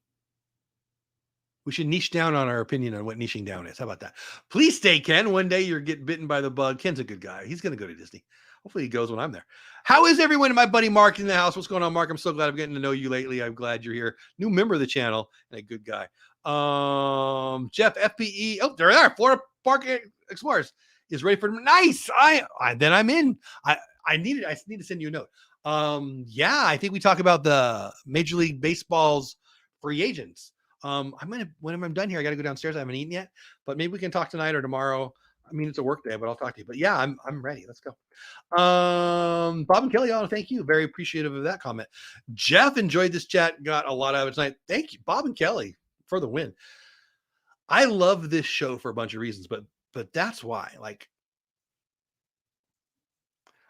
We should niche down on our opinion on what niching down is. How about that? Please stay, Ken. One day you're getting bitten by the bug. Ken's a good guy. He's going to go to Disney. Hopefully he goes when I'm there. How is everyone? And my buddy Mark in the house. What's going on, Mark? I'm so glad I'm getting to know you lately. I'm glad you're here. New member of the channel and a good guy. Jeff FPE. Oh, there they are. Florida Park Explorers is ready for nice. Then I'm in. I need to send you a note. Yeah, I think we talk about the Major League Baseball's free agents. When I'm done here, I got to go downstairs. I haven't eaten yet, but maybe we can talk tonight or tomorrow. I mean, it's a work day, but I'll talk to you. But yeah, I'm ready. Let's go. Bob and Kelly, thank you. Very appreciative of that comment. Jeff enjoyed this chat. Got a lot out of it tonight. Thank you, Bob and Kelly, for the win. I love this show for a bunch of reasons, but that's why. Like,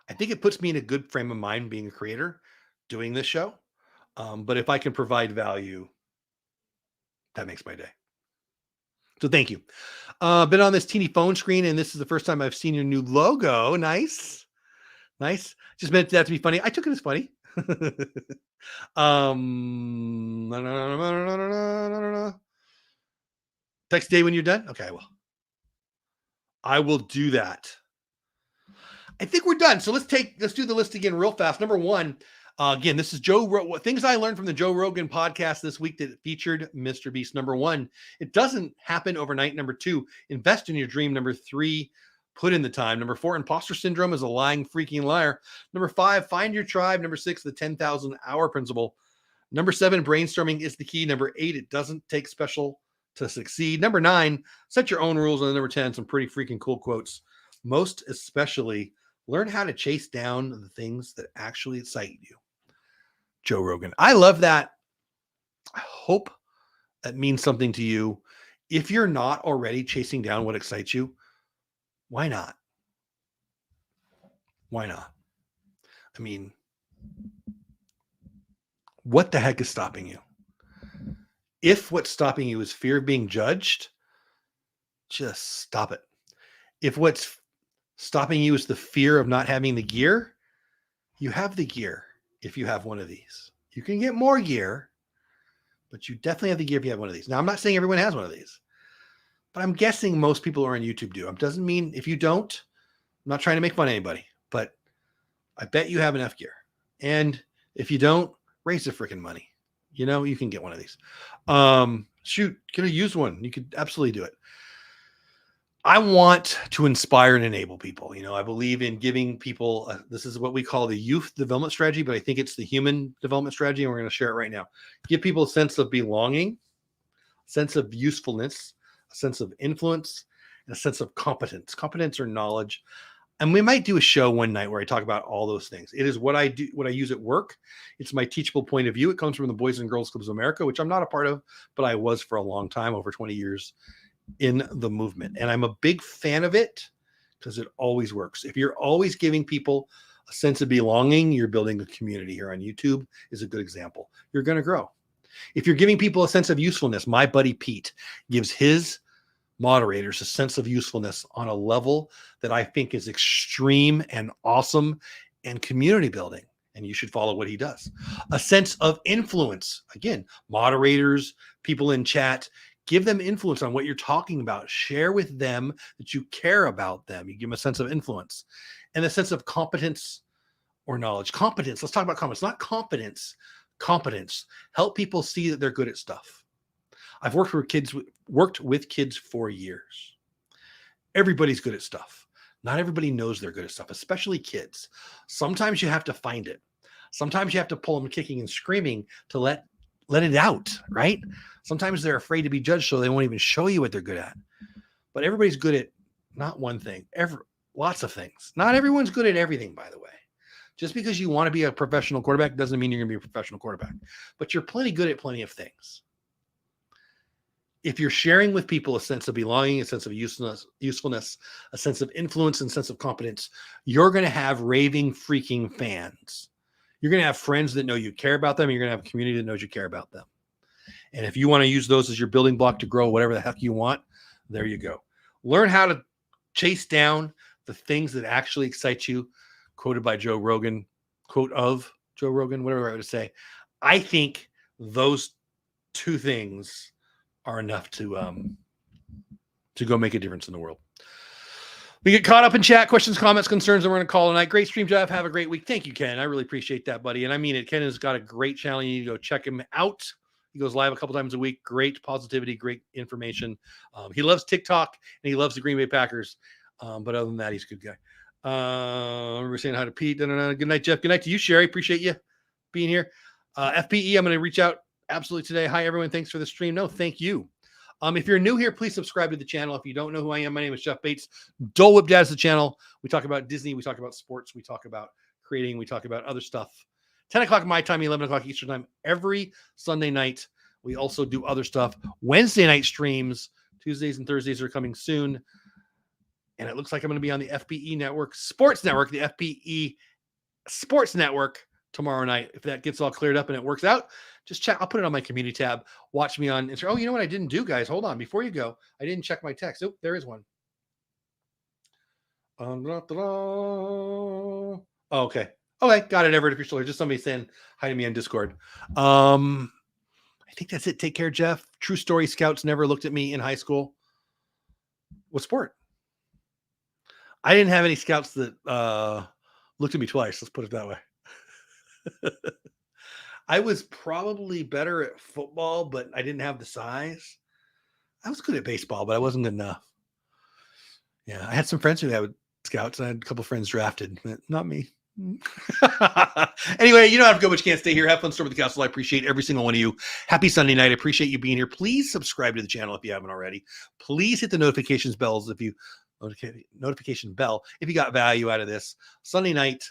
I think it puts me in a good frame of mind being a creator, doing this show. But if I can provide value, that makes my day. So thank you. Been on this teeny phone screen, and this is the first time I've seen your new logo. Nice. Just meant that to be funny. I took it as funny. Text day when you're done. Okay, I will do that. I think we're done. So let's do the list again real fast. Number one, again, this is things I learned from the Joe Rogan podcast this week that featured Mr. Beast. Number one, it doesn't happen overnight. Number two, invest in your dream. Number three, put in the time. Number four, imposter syndrome is a lying freaking liar. Number five, find your tribe. Number six, the 10,000 hour principle. Number seven, brainstorming is the key. Number eight, it doesn't take special to succeed. Number nine, set your own rules. And number 10, some pretty freaking cool quotes. Most especially, learn how to chase down the things that actually excite you. Joe Rogan. I love that. I hope that means something to you. If you're not already chasing down what excites you, why not? Why not? I mean, what the heck is stopping you? If what's stopping you is fear of being judged, just stop it. If what's stopping you is the fear of not having the gear, you have the gear. If you have one of these, you can get more gear, but you definitely have the gear if you have one of these. Now, I'm not saying everyone has one of these, but I'm guessing most people who are on YouTube do. It doesn't mean if you don't, I'm not trying to make fun of anybody, but I bet you have enough gear. And if you don't, raise the freaking money. You can get one of these. Shoot, could have used one. You could absolutely do it. I want to inspire and enable people. I believe in giving people, this is what we call the youth development strategy, but I think it's the human development strategy. And we're going to share it right now. Give people a sense of belonging, a sense of usefulness, a sense of influence, and a sense of competence or knowledge. And we might do a show one night where I talk about all those things. It is what I do, what I use at work. It's my teachable point of view. It comes from the Boys and Girls Clubs of America, which I'm not a part of, but I was for a long time, over 20 years in the movement. And I'm a big fan of it because it always works. If you're always giving people a sense of belonging, you're building a community. Here on YouTube is a good example. You're going to grow. If you're giving people a sense of usefulness, my buddy Pete gives his moderators a sense of usefulness on a level that I think is extreme and awesome and community building. And you should follow what he does. A sense of influence. Again, moderators, people in chat, give them influence on what you're talking about. Share with them that you care about them. You give them a sense of influence and a sense of competence or knowledge. Competence. Let's talk about competence, not confidence. Competence. Help people see that they're good at stuff. I've worked with kids for years. Everybody's good at stuff. Not everybody knows they're good at stuff, especially kids. Sometimes you have to find it. Sometimes you have to pull them kicking and screaming to let it out, right? Sometimes they're afraid to be judged, so they won't even show you what they're good at. But everybody's good at not one thing, lots of things. Not everyone's good at everything, by the way. Just because you want to be a professional quarterback doesn't mean you're going to be a professional quarterback, but you're plenty good at plenty of things. If you're sharing with people a sense of belonging, a sense of usefulness, a sense of influence, and sense of competence, you're going to have raving freaking fans. You're going to have friends that know you care about them. And you're going to have a community that knows you care about them. And if you want to use those as your building block to grow whatever the heck you want, there you go. Learn how to chase down the things that actually excite you. Quoted by Joe Rogan, quote of Joe Rogan, whatever I would say. I think those two things are enough to go make a difference in the world. We get caught up in chat, questions, comments, concerns, and we're going to call tonight. Great stream, Jeff. Have a great week. Thank you, Ken. I really appreciate that, buddy. And I mean it. Ken has got a great channel. You need to go check him out. He goes live a couple times a week. Great positivity, great information. He loves TikTok, and he loves the Green Bay Packers. But other than that, he's a good guy. We're saying hi to Pete. Good night, Jeff. Good night to you, Sherry. Appreciate you being here. FPE, I'm going to reach out absolutely today. Hi, everyone. Thanks for the stream. No, thank you. If you're new here, please subscribe to the channel. If you don't know who I am, my name is Jeff Bates. Dole Whip Dad is the channel. We talk about Disney. We talk about sports. We talk about creating. We talk about other stuff. 10 o'clock my time, 11 o'clock Eastern time, every Sunday night. We also do other stuff. Wednesday night streams, Tuesdays and Thursdays are coming soon. And it looks like I'm going to be on the FPE Network Sports Network, the FPE Sports Network tomorrow night. If that gets all cleared up and it works out, just check. I'll put it on my community tab. Watch me on Instagram. Oh, you know what I didn't do, guys? Hold on. Before you go, I didn't check my text. Oh, there is one. Oh, okay. Okay. Got it, Everett. If you're still here, just somebody saying hi to me on Discord. I think that's it. Take care, Jeff. True story. Scouts never looked at me in high school. What sport? I didn't have any scouts that looked at me twice. Let's put it that way. I was probably better at football, but I didn't have the size. I was good at baseball, but I wasn't good enough. Yeah, I had some friends who had scouts, and I had a couple of friends drafted, but not me. Anyway, you don't have to go, but you can't stay here. Have fun, Storm of the Castle. I appreciate every single one of you. Happy Sunday night. I appreciate you being here. Please subscribe to the channel if you haven't already. Please hit the notification bell if you got value out of this. Sunday night,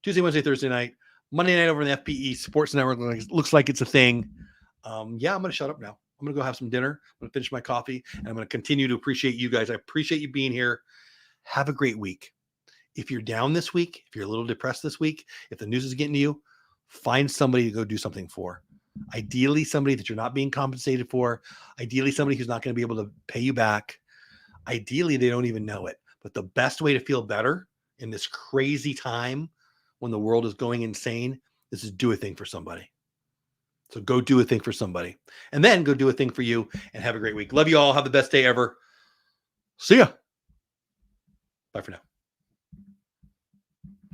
Tuesday, Wednesday, Thursday night, Monday night over on the FPE Sports Network. Looks like it's a thing. Yeah, I'm going to shut up now. I'm going to go have some dinner. I'm going to finish my coffee, and I'm going to continue to appreciate you guys. I appreciate you being here. Have a great week. If you're down this week, if you're a little depressed this week, if the news is getting to you, find somebody to go do something for. Ideally, somebody that you're not being compensated for. Ideally, somebody who's not going to be able to pay you back. Ideally, they don't even know it. But the best way to feel better in this crazy time when the world is going insane is to do a thing for somebody. So go do a thing for somebody. And then go do a thing for you and have a great week. Love you all. Have the best day ever. See ya. Bye for now.